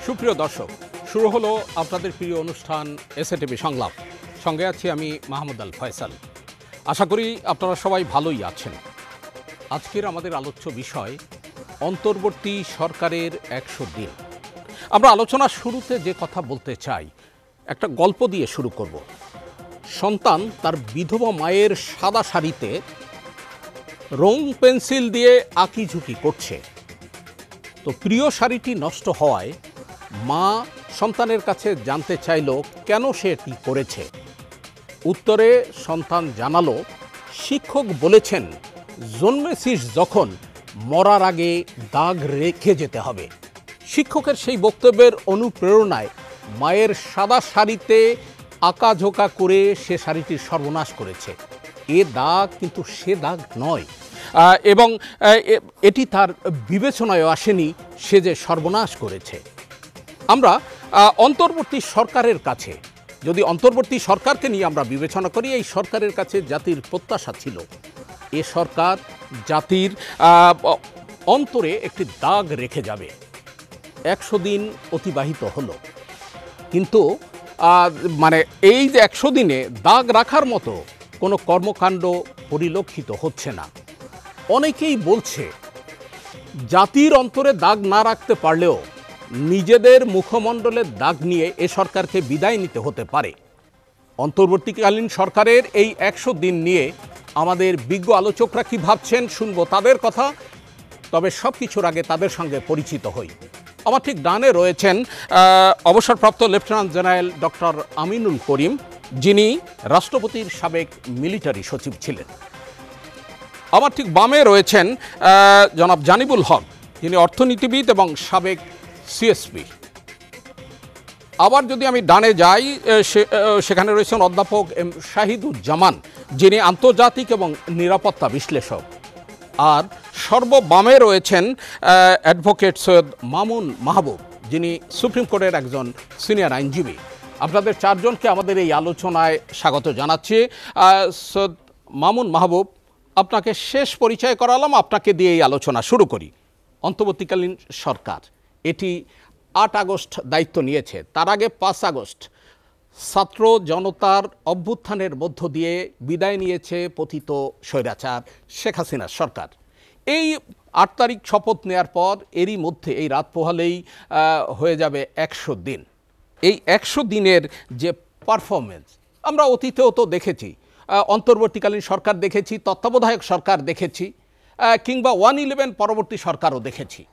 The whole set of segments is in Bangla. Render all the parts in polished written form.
সুপ্রিয় দর্শক, শুরু হলো আপনাদের প্রিয় অনুষ্ঠান এসএটিভি সংলাপ। সঙ্গে আছি আমি মাহমুদ আল ফয়সাল। আশা করি আপনারা সবাই ভালোই আছেন। আজকের আমাদের আলোচ্য বিষয় অন্তর্বর্তী সরকারের ১০০ দিন। আমরা আলোচনার শুরুতে যে কথা বলতে চাই, একটা গল্প দিয়ে শুরু করব। সন্তান তার বিধবা মায়ের সাদা শাড়িতে রং পেন্সিল দিয়ে আঁকিঝুঁকি করছে। তো প্রিয় শাড়িটি নষ্ট হওয়ায় মা সন্তানের কাছে জানতে চাইল কেন সে এটি করেছে। উত্তরে সন্তান জানালো, শিক্ষক বলেছেন জন্মেছিস যখন মরার আগে দাগ রেখে যেতে হবে। শিক্ষকের সেই বক্তব্যের অনুপ্রেরণায় মায়ের সাদা শাড়িতে আঁকাঝোঁকা করে সে শাড়িটির সর্বনাশ করেছে। এ দাগ কিন্তু সে দাগ নয়, এবং এটি তার বিবেচনায় আসেনি সে যে সর্বনাশ করেছে। আমরা অন্তর্বর্তী সরকারের কাছে, যদি অন্তর্বর্তী সরকারকে নিয়ে আমরা বিবেচনা করি, এই সরকারের কাছে জাতির প্রত্যাশা ছিল এ সরকার জাতির অন্তরে একটি দাগ রেখে যাবে। ১০০ দিন অতিবাহিত হলো, কিন্তু এই যে ১০০ দিনে দাগ রাখার মতো কোনো কর্মকাণ্ড পরিলক্ষিত হচ্ছে না। অনেকেই বলছে জাতির অন্তরে দাগ না রাখতে পারলেও নিজেদের মুখমণ্ডলের দাগ নিয়ে এ সরকারকে বিদায় নিতে হতে পারে। অন্তর্বর্তীকালীন সরকারের এই ১০০ দিন নিয়ে আমাদের বিজ্ঞ আলোচকরা কি ভাবছেন শুনবো তাদের কথা। তবে সব কিছুর আগে তাদের সঙ্গে পরিচিত হই। আমার ঠিক ডানে রয়েছেন অবসরপ্রাপ্ত লেফটেন্যান্ট জেনারেল ডক্টর আমিনুল করিম, যিনি রাষ্ট্রপতির সাবেক মিলিটারি সচিব ছিলেন। আমার ঠিক বামে রয়েছেন জনাব জানিবুল হক, যিনি অর্থনীতিবিদ এবং সাবেক সিএসপি। আবার যদি আমি ডানে যাই, সেখানে রয়েছেন অধ্যাপক এম শাহিদুজ্জামান, যিনি আন্তর্জাতিক এবং নিরাপত্তা বিশ্লেষক। আর সর্ববামে রয়েছেন অ্যাডভোকেট সৈয়দ মামুন মাহবুব, যিনি সুপ্রিম কোর্টের একজন সিনিয়র আইনজীবী। আপনাদের চারজনকে আমাদের এই আলোচনায় স্বাগত জানাচ্ছি। সৈয়দ মামুন মাহবুব, আপনাকে শেষ পরিচয় করালাম, আপনাকে দিয়ে এই আলোচনা শুরু করি। অন্তর্বর্তীকালীন সরকার এটি ৮ আগস্ট দায়িত্ব নিয়েছে। তার আগে ৫ আগস্ট ছাত্র জনতার অভ্যুত্থানের মধ্য দিয়ে বিদায় নিয়েছে পতিত স্বৈরাচার শেখ হাসিনার সরকার। এই ৮ তারিখ শপথ নেয়ার পর এরই মধ্যে এই রাত পোহালেই হয়ে যাবে ১০০ দিন। এই ১০০ দিনের যে পারফরমেন্স আমরা অতীতেও তো দেখেছি, অন্তর্বর্তীকালীন সরকার দেখেছি, তত্ত্বাবধায়ক সরকার দেখেছি, কিংবা 1/11 পরবর্তী সরকারও দেখেছি।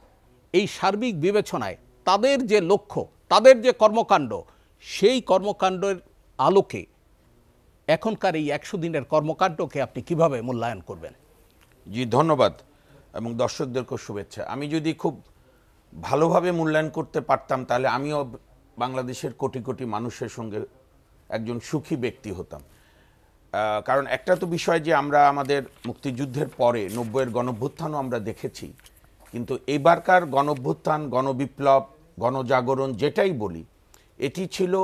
এই সার্বিক বিবেচনায় তাদের যে লক্ষ্য, তাদের যে কর্মকাণ্ড, সেই কর্মকাণ্ডের আলোকে এখনকার এই ১০০ দিনের কর্মকাণ্ডকে আপনি কিভাবে মূল্যায়ন করবেন? জি, ধন্যবাদ এবং দর্শকদেরকে শুভেচ্ছা। আমি যদি খুব ভালোভাবে মূল্যায়ন করতে পারতাম তাহলে আমিও বাংলাদেশের কোটি কোটি মানুষের সঙ্গে একজন সুখী ব্যক্তি হতাম। কারণ একটা তো বিষয় যে আমরা আমাদের মুক্তিযুদ্ধের পরে ৯০-এর গণঅভ্যুত্থানও আমরা দেখেছি, কিন্তু এবারকার গণঅভ্যুত্থান, গণবিপ্লব, গণজাগরণ যেটাই বলি, এটি ছিল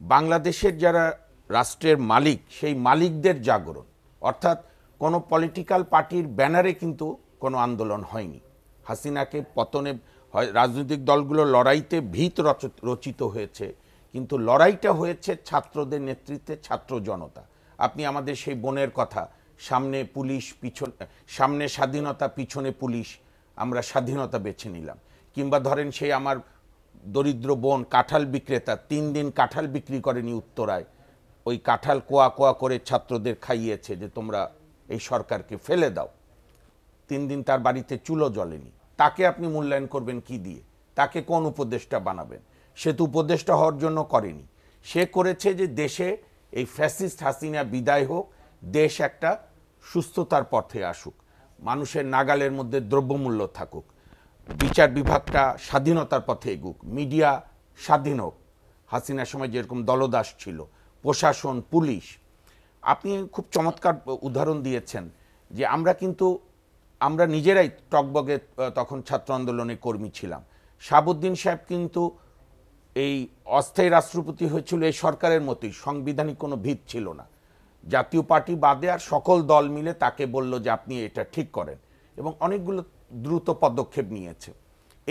বাংলাদেশের যারা রাষ্ট্রের মালিক সেই মালিকদের জাগরণ। অর্থাৎ কোনো পলিটিক্যাল পার্টির ব্যানারে কিন্তু কোনো আন্দোলন হয়নি। হাসিনাকে পতনে রাজনৈতিক দলগুলোর লড়াইতে ভিত রচিত হয়েছে, কিন্তু লড়াইটা হয়েছে ছাত্রদের নেতৃত্বে, ছাত্র জনতা। আপনি আমাদের সেই বোনের কথা, সামনে পুলিশ, সামনে স্বাধীনতা, পিছনে পুলিশ, আমরা স্বাধীনতা বেছে নিলাম। কিংবা ধরেন সেই আমার দরিদ্র বোন কাঁঠাল বিক্রেতা ৩ দিন কাঁঠাল বিক্রি করেনি উত্তরায়, ওই কাঁঠাল কোয়া কোয়া করে ছাত্রদের খাইয়েছে যে তোমরা এই সরকারকে ফেলে দাও। ৩ দিন তার বাড়িতে চুলো জ্বলেনি। তাকে আপনি মূল্যায়ন করবেন কি দিয়ে? তাকে কোন উপদেষ্টা বানাবেন? সে তো উপদেষ্টা হওয়ার জন্য করেনি। সে করেছে যে দেশে এই ফ্যাসিস্ট হাসিনা বিদায় হোক, দেশ একটা সুস্থতার পথে আসুক, মানুষের নাগালের মধ্যে দ্রব্যমূল্য থাকুক, বিচার বিভাগটা স্বাধীনতার পথে এগুক, মিডিয়া স্বাধীন হোক, হাসিনার সময় যেরকম দলদাস ছিল, প্রশাসন, পুলিশ। আপনি খুব চমৎকার উদাহরণ দিয়েছেন যে আমরা নিজেরাই টকবগে তখন ছাত্র আন্দোলনে কর্মী ছিলাম। শাহাবুদ্দিন সাহেব কিন্তু এই অস্থায়ী রাষ্ট্রপতি হয়েছিল এই সরকারের মতোই, সাংবিধানিক কোনো ভিত ছিল না। জাতীয় পার্টি বাদে আর সকল দল মিলে তাকে বলল যে আপনি এটা ঠিক করেন, এবং অনেকগুলো দ্রুত পদক্ষেপ নিয়েছে।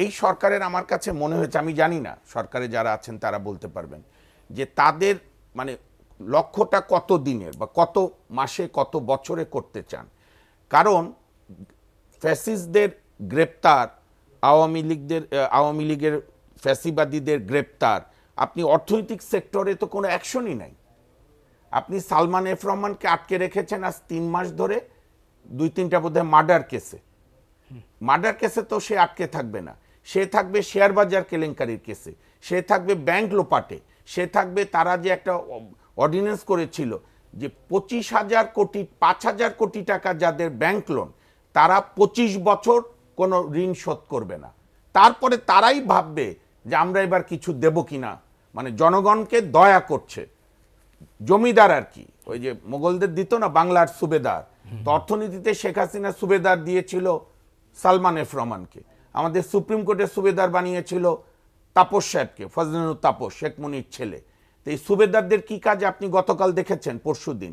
এই সরকারের আমার কাছে মনে হয়েছে, আমি জানি না সরকারে যারা আছেন তারা বলতে পারবেন, যে তাদের মানে লক্ষ্যটা কত দিনের বা কত মাসে কত বছরে করতে চান। কারণ ফ্যাসিস্টদের গ্রেপ্তার, আওয়ামী লীগের ফ্যাসিবাদীদের গ্রেপ্তার, আপনি অর্থনৈতিক সেক্টরে তো কোনো অ্যাকশনই নাই। আপনি সালমান এফ রহমানকে আটকে রেখেছেন আজ 3 মাস ধরে, 2-3টা বোধহয় মার্ডার কেসে তো সে আটকে থাকবে না, সে থাকবে শেয়ার বাজার কেলেঙ্কারির কেসে, সে থাকবে ব্যাংক লোপাটে, সে থাকবে তারা যে একটা অর্ডিন্যান্স করেছিল যে 25,000 কোটি 5,000 কোটি টাকা যাদের ব্যাংক লোন, তারা 25 বছর কোনো ঋণ শোধ করবে না। তারপরে তারাই ভাববে যে আমরা এবার কিছু দেব কিনা, মানে জনগণকে দয়া করছে। জমিদার আর কি, ওই যে মোগলদের দিত না বাংলার সুবেদার, তো অর্থনীতিতে শেখ হাসিনা সুবেদার দিয়েছিল সালমান এফ রহমানকে, আমাদের সুপ্রিম কোর্টের সুবেদার বানিয়েছিল তাপস সাহেবকে, ফজলুল তাপস, শেখ মুনির ছেলে। তো এই সুবেদারদের কি কাজ আপনি গতকাল দেখেছেন, পরশুদিন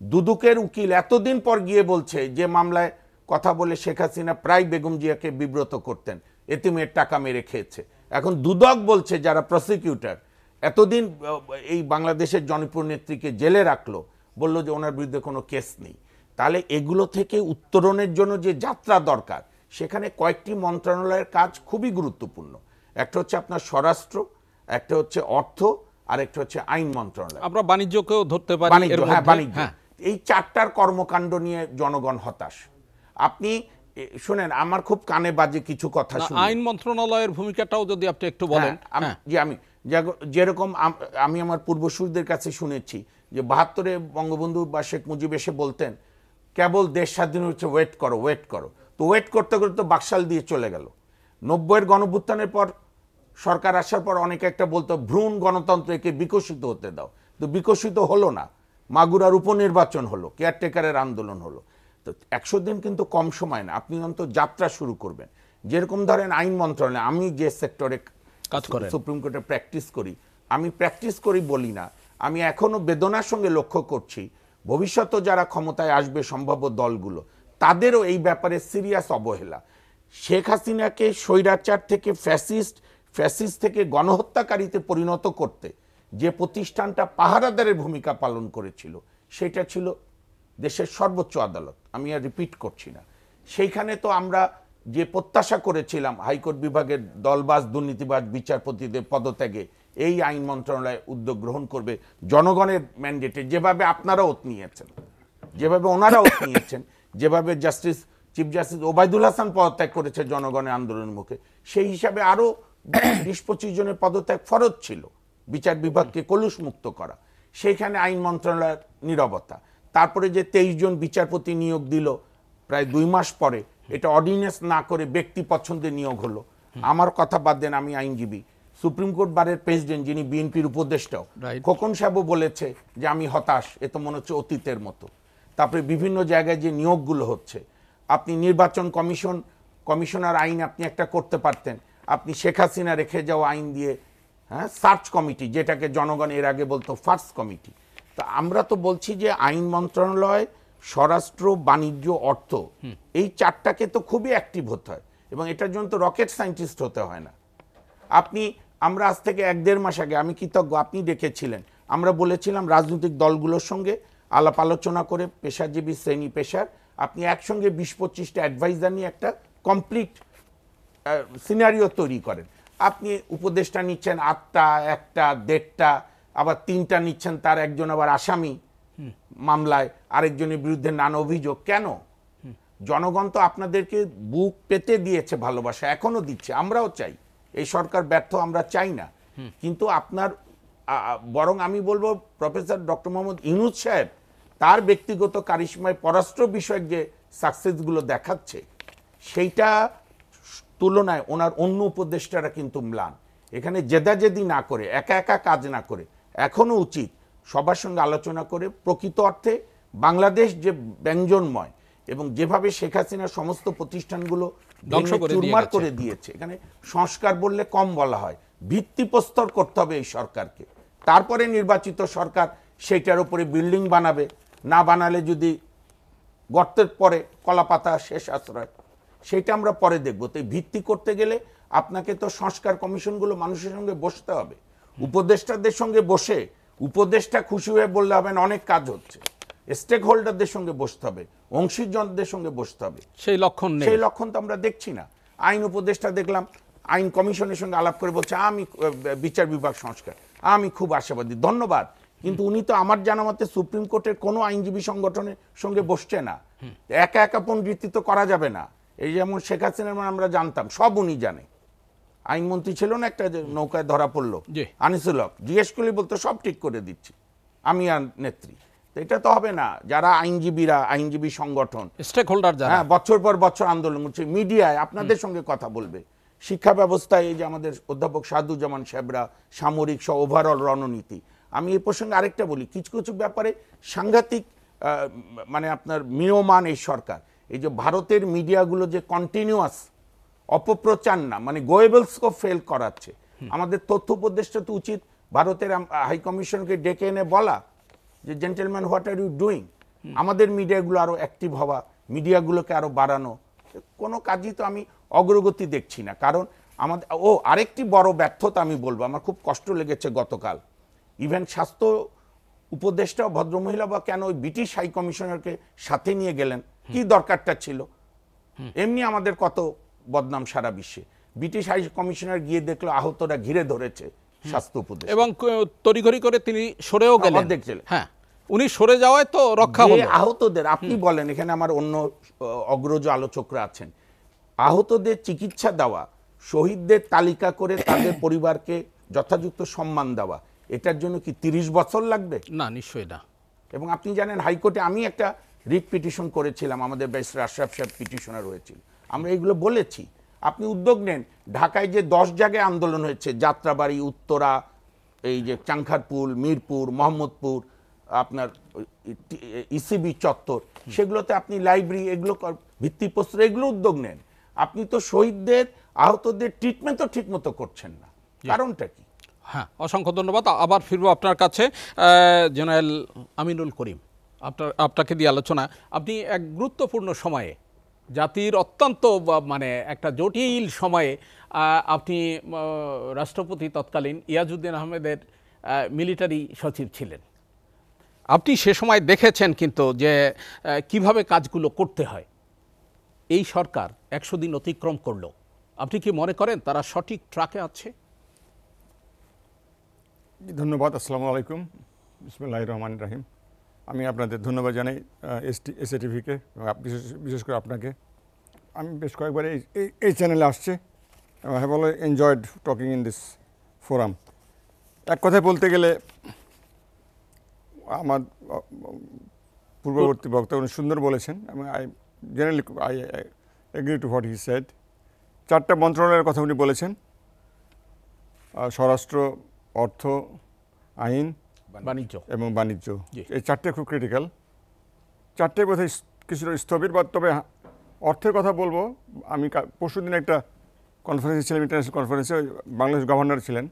দুদকের উকিল এতদিন পর গিয়ে বলছে যে মামলায় কথা বলে শেখ হাসিনা প্রায় বেগম জিয়াকে বিব্রত করতেন, এতিমের টাকা মেরে খেয়েছে। এখন দুদক বলছে, যারা প্রসিকিউটর এতদিন এই বাংলাদেশের জনপ্রিয় নেত্রীকে জেলে রাখলো, বলল যে ওনার বিরুদ্ধে কোনো কেস নেই। তাহলে এগুলো থেকে উত্তরণের জন্য যে যাত্রা দরকার, সেখানে কয়েকটি মন্ত্রণালয়ের কাজ খুবই গুরুত্বপূর্ণ। একটা হচ্ছে আপনার স্বরাষ্ট্র, একটা হচ্ছে অর্থ, আর একটা হচ্ছে আইন মন্ত্রণালয়। আমরা বাণিজ্যকেও ধরতে পারি। বাণিজ্য, এই 4টার কর্মকাণ্ড নিয়ে জনগণ হতাশ। আপনি শুনেন, আমার খুব কানে বাজে কিছু কথা শুনে, আইন মন্ত্রণালয়ের ভূমিকাটাও যদি আপনি একটু বলেন। আমি যেরকম আমি আমার পূর্বসূরদের কাছে শুনেছি যে 72-এ বঙ্গবন্ধু বা শেখ মুজিব এসে বলতেন কেবল দেশ স্বাধীন হচ্ছে, ওয়েট করো। তো ওয়েট করতে করতে তো বাকশাল দিয়ে চলে গেল। 90-এর গণভ্যুত্থানের পর সরকার আসার পর অনেকে একটা বলতো ভ্রূণ গণতন্ত্র, একে বিকশিত হতে দাও, তো বিকশিত হলো না। মাগুরার উপনির্বাচন হলো, কেয়ারটেকারের আন্দোলন হলো। তো 100 দিন কিন্তু কম সময় না, আপনি অন্তত যাত্রা শুরু করবেন। যেরকম ধরেন আইন মন্ত্রণালয়, আমি যে সেক্টরে কাজ করি, সুপ্রিম কোর্টে প্র্যাকটিস করি, আমি প্র্যাকটিস করি বলি না, আমি এখনো বেদনার সঙ্গে লক্ষ্য করছি ভবিষ্যতে যারা ক্ষমতায় আসবে সম্ভাব্য দলগুলো, তাদেরও এই ব্যাপারে সিরিয়াস অবহেলা। শেখ হাসিনাকে স্বৈরাচার থেকে ফ্যাসিস্ট থেকে গণহত্যাকারীতে পরিণত করতে যে প্রতিষ্ঠানটা পাহারাদারের ভূমিকা পালন করেছিল, সেটা ছিল দেশের সর্বোচ্চ আদালত। আমি আর রিপিট করছি না। সেইখানে তো আমরা যে প্রত্যাশা করেছিলাম হাইকোর্ট বিভাগের দলবাজ দুর্নীতিবাজ বিচারপতিদের পদত্যাগে এই আইন মন্ত্রণালয় উদ্যোগ গ্রহণ করবে জনগণের ম্যান্ডেটে, যেভাবে আপনারা ওত নিয়েছেন, যেভাবে ওনারা ওত নিয়েছেন, যেভাবে চিফ জাস্টিস ওবায়দুল হাসান পদত্যাগ করেছে জনগণের আন্দোলনের মুখে, সেই হিসাবে আরো 20-25 জনের পদত্যাগ ফরজ ছিল বিচার বিভাগকে কলুষ মুক্ত করা। সেইখানে আইন মন্ত্রণালয়ের নীরবতা। তারপরে যে 23 জন বিচারপতি নিয়োগ দিল প্রায় 2 মাস পরে, এটা অর্ডিন্যান্স না করে ব্যক্তি পছন্দে নিয়োগ হলো। আমার কথা বাদ দেন, আমি আইনজীবী। সুপ্রিম কোর্ট বারের প্রেসিডেন্ট, যিনি বিএনপির উপদেষ্টাও, খোকন সাহেবও বলেছে যে আমি হতাশ, এ তো মনে হচ্ছে অতীতের মতো। তারপরে বিভিন্ন জায়গায় যে নিয়োগগুলো হচ্ছে, আপনি নির্বাচন কমিশনার আইন আপনি একটা করতে পারতেন, আপনি শেখ হাসিনা রেখে যাওয়া আইন দিয়ে সার্চ কমিটি, যেটাকে জনগণ এর আগে বলতো ফার্স্ট কমিটি। তা আমরা তো বলছি যে আইন মন্ত্রণালয়, স্বরাষ্ট্র, বাণিজ্য, অর্থ, এই 4টাকে তো খুবই অ্যাক্টিভ হতে হয়, এবং এটার জন্য তো রকেট সায়েন্টিস্ট হতে হয় না। আমরা আজ থেকে 1-1.5 মাস আগে, আমি কৃতজ্ঞ আপনি ডেকেছিলেন, আমরা বলেছিলাম রাজনৈতিক দলগুলোর সঙ্গে আলাপ আলোচনা করে পেশাজীবী শ্রেণী পেশার আপনি একসঙ্গে 20-25টা অ্যাডভাইজার নিয়ে একটা কমপ্লিট সিনারিও তৈরি করেন। আপনি উপদেষ্টা নিচ্ছেন 8টা, 1টা, 1.5টা, আবার 3টা নিচ্ছেন, তার একজন আবার আসামি মামলায়, আরেকজনের বিরুদ্ধে নানা অভিযোগ। কেন? জনগণ তো আপনাদেরকে বুক পেতে দিয়েছে, ভালোবাসা এখনো দিচ্ছে, আমরাও চাই। এই সরকার ব্যর্থ, আমরা চাই না, কিন্তু আপনার বরং আমি বলবো প্রফেসর ডক্টর মোহাম্মদ ইউনূস সাহেব তার ব্যক্তিগত কারিশমায় পররাষ্ট্র বিষয়ক যে সাকসেসগুলো দেখাচ্ছে, সেইটা তুলনায় ওনার অন্য উপদেষ্টারা কিন্তু ম্লান। এখানে জেদাজেদি না করে, একা একা কাজ না করে, এখনো উচিত সবার সঙ্গে আলোচনা করে প্রকৃত অর্থে বাংলাদেশ যে ব্যঞ্জনময়, এবং যেভাবে শেখ হাসিনার সমস্ত প্রতিষ্ঠানগুলো চুরমার করে দিয়েছে, এখানে সংস্কার বললে কম বলা হয়, ভিত্তিপ্রস্তর করতে হবে এই সরকারকে। তারপরে নির্বাচিত সরকার সেইটার উপরে বিল্ডিং বানাবে, না বানালে যদি গর্তের পরে কলাপাতা শেষ আশ্রয়, সেটা আমরা পরে দেখব। তো ভিত্তি করতে গেলে আপনাকে তো সংস্কার কমিশনগুলো মানুষের সঙ্গে বসতে হবে, উপদেষ্টাদের সঙ্গে বসে উপদেষ্টা খুশি হয়ে বললে হবে না, অনেক কাজ হচ্ছে। স্টেক হোল্ডারদের সঙ্গে বসতে হবে, অংশীজনদের সঙ্গে বসতে হবে। সেই লক্ষণ নেই। সেই লক্ষণ তো আমরা দেখছি না। আইন উপদেষ্টা দেখলাম আইন কমিশনের সঙ্গে আলাপ করে বলছে আমি বিচার বিভাগ সংস্কার, আমি খুব আশাবাদী, ধন্যবাদ। কিন্তু উনি তো আমার জানা মতে সুপ্রিম কোর্টের কোনো আইনজীবী সংগঠনের সঙ্গে বসছে না। একা একা পণ্ডিতি তো করা যাবে না। এই যেমন শেখ হাসিনার আমরা জানতাম, সব উনি জানে। আইনমন্ত্রী ছিল না একটা, যে নৌকায় ধরা পড়লো আনিসুল হক, জিজ্ঞেস করলে বলতো সব ঠিক করে দিচ্ছি আমি আর নেত্রী। এটা তো হবে না। যারা আইনজীবীরা, আইনজীবী সংগঠন, স্টেক হোল্ডার যারা, হ্যাঁ, বছর পর বছর আন্দোলন করছে, মিডিয়ায় আপনাদের সঙ্গে কথা বলবে, শিক্ষা ব্যবস্থায় এই যে আমাদের অধ্যাপক সাদুজ্জামান সাহেবরা, সামরিক সহ ওভারঅল রণনীতি। আমি এই প্রসঙ্গে আরেকটা বলি, কিছু কিছু ব্যাপারে সাংঘাতিক মানে আপনার মিয়মান এই সরকার। এই যে ভারতের মিডিয়াগুলো যে কন্টিনিউয়াস অপপ্রচার না, মানে গোয়েবলসকে ফেল করাচ্ছে। আমাদের তথ্য উপদেষ্টা তো উচিত ভারতের হাই কমিশনকে ডেকে এনে বলা যে gentleman, what are you doing. আমাদের মিডিয়াগুলো আরো অ্যাক্টিভ হওয়া, মিডিয়াগুলোকে আরো বাড়ানো। কোনো কাজই তো আমি অগ্রগতি দেখছি না। কারণ আমাদের আরেকটি বড় ব্যর্থতা আমি বলবো, আমার খুব কষ্ট লেগেছে গতকাল। ইভেন স্বাস্থ্য উপদেষ্টা ভদ্রমহিলা বা কেন ওই ব্রিটিশ হাই কমিশনারকে সাথে নিয়ে গেলেন, কি দরকারটা ছিল? এমনি আমাদের কত বদনাম সারা বিশ্বে। ব্রিটিশ হাই কমিশনার গিয়ে দেখলো আহতরা ঘিরে ধরেছে স্বাস্থ্য উপদেষ্টা, এবং তড়িঘড়ি করে তিনি সরেও গেলেন। দেখছিলেন, হ্যাঁ, উনি সরে যাওয়ায় তো রক্ষা হলো। আহতদের আপনি বলেন, এখানে আমার অন্য অগ্রজ আলোচকরা আছেন, আহতদের চিকিৎসা দেওয়া, শহীদদের তালিকা করে তাদের পরিবারকে যথাযথ সম্মান দেওয়া, এটার জন্য কি 30 বছর লাগবে? না, নিশ্চয়ই না। এবং আপনি জানেন হাইকোর্টে আমি একটা রিট পিটিশন করেছিলাম, আমাদের ব্যারিস্টার আশরাফ সাহেব পিটিশনার হয়েছিল। আমরা এগুলো বলেছি, আপনি উদ্যোগ নেন। ঢাকায় যে 10 জায়গায় আন্দোলন হয়েছে, যাত্রাবাড়ি, উত্তরা, এই যে চাংখারপুল, মিরপুর, মোহাম্মদপুর, আপনার ইসিবি চত্বর, সেগুলোতে আপনি লাইব্রেরি, এগুলো ভিত্তিপ্রস্তর, এগুলো উদ্যোগ নেন। আপনি তো শহীদদের, আহতদের ট্রিটমেন্ট তো ঠিক মতো করছেন না, কারণটা কি? হ্যাঁ, অসংখ্য ধন্যবাদ। আবার ফিরবো আপনার কাছে। জেনারেল আমিনুল করিম, আপনাকে দিয়ে আলোচনা। আপনি এক গুরুত্বপূর্ণ সময়ে, জাতির অত্যন্ত মানে একটা জটিল সময়ে, আপনি রাষ্ট্রপতি তৎকালীন ইয়াজউদ্দিন আহমেদের মিলিটারি সচিব ছিলেন। আপনি সে সময় দেখেছেন কিন্তু যে কিভাবে কাজগুলো করতে হয়। এই সরকার 100 দিন অতিক্রম করলো, আপনি কি মনে করেন তারা সঠিক ট্র্যাকে আছে? ধন্যবাদ। আসসালামু আলাইকুম, বিসমিল্লাহির রহমানির রহিম। আমি আপনাদের ধন্যবাদ জানাই এসএটিভিকে, বিশেষ করে আপনাকে। আমি বেশ কয়েকবার এই চ্যানেলে আসছি, I have always enjoyed talking in this forum. এক কথায় বলতে গেলে আমার পূর্ববর্তী বক্তা উনি সুন্দর বলেছেন, এবং I generally I agree to what he said. 4টা মন্ত্রণালয়ের কথা উনি বলেছেন, স্বরাষ্ট্র, অর্থ, আইন, বাণিজ্য এবং বাণিজ্য। এই 4টে খুব ক্রিটিক্যাল। 4টে বোধহয় কিছুটা স্থবির, বা তবে অর্থের কথা বলবো। আমি পরশুদিন একটা কনফারেন্সে ছিলাম, ইন্টারন্যাশনাল কনফারেন্সে, বাংলাদেশ গভর্নর ছিলেন।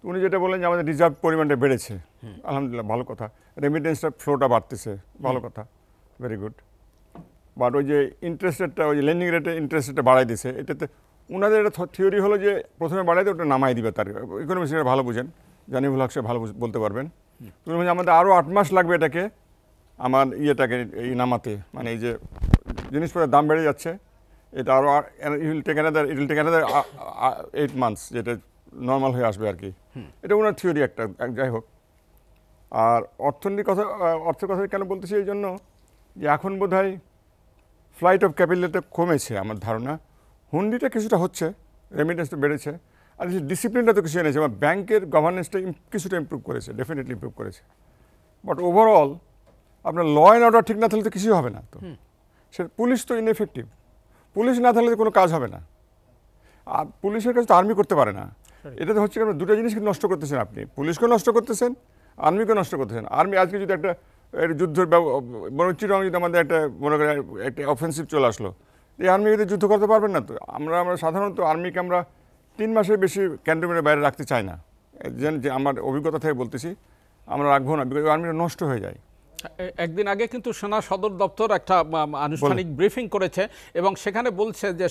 উনি যেটা বললেন যে আমাদের রিজার্ভ পরিমাণটা বেড়েছে, আলহামদুলিল্লাহ, ভালো কথা। রেমিটেন্সটা ফ্লোটা বাড়তেছে, ভালো কথা, ভেরি গুড। বাট ওই যে ইন্টারেস্ট রেটটা, ওই যে লেন্ডিং রেটে ইন্টারেস্ট রেটটা বাড়াই দিছে, এটাতে ওনাদের একটা থিওরি হলো যে প্রথমে বাড়াই দিয়ে ওটা নামাই দিবে। তার ইকোনমিক্সটা ভালো বুঝেন, জানিবুল হক সাহেব ভালো বলতে পারবেন। আমাদের আরও 8 মাস লাগবে এটাকে, আমার ইয়েটাকে এই নামাতে, মানে এই যে জিনিসপত্রের দাম বেড়ে যাচ্ছে, এটা আরও it will take another 8 months, যেটা নর্মাল হয়ে আসবে আর কি। এটা ওনার থিওরি একটা, যাই হোক। আর অর্থের কথা কেন বলতেছি, এই জন্য যে এখন বোধহয় ফ্লাইট অফ ক্যাপিটালটা কমেছে আমার ধারণা, হুন্ডিটা কিছুটা হচ্ছে, রেমিটেন্সটা বেড়েছে, আর ডিসিপ্লিনটা তো কিছু এনেছে। আমার ব্যাংকের গভর্নেন্সটা কিছুটা ইমপ্রুভ করেছে, ডেফিনেটলি ইমপ্রুভ করেছে। বাট ওভারঅল আপনার ল অ্যান্ড অর্ডার ঠিক না থাকলে তো কিছুই হবে না। তো সে পুলিশ তো ইনএফেক্টিভ, পুলিশ না থাকলে কোনো কাজ হবে না। আর পুলিশের কাছে তো আর্মি করতে পারে না। এটা তো হচ্ছে আপনার দুটো জিনিস কিন্তু নষ্ট করতেছেন, আপনি পুলিশকেও নষ্ট করতেছেন, আর্মিকেও নষ্ট করতেছেন। আর্মি আজকে যদি একটা যুদ্ধের চিরং যদি আমাদের একটা মনে করেন একটা অফেন্সিভ চলে আসলো, এই আর্মি যদি যুদ্ধ করতে পারবেন না। তো আমরা সাধারণত আর্মিকে আমরা 3 মাসের বেশি ক্যান্টনমেন্টের বাইরে রাখতে চাই না। যে আমার অভিজ্ঞতা থেকে বলতেছি, আমরা রাখবো না, বিকজ আর্মিটা নষ্ট হয়ে যায়। একদিন আগে কিন্তু সেনা সদর দপ্তর একটা আনুষ্ঠানিক ব্রিফিং করেছে এবং সেখানে বলছে যে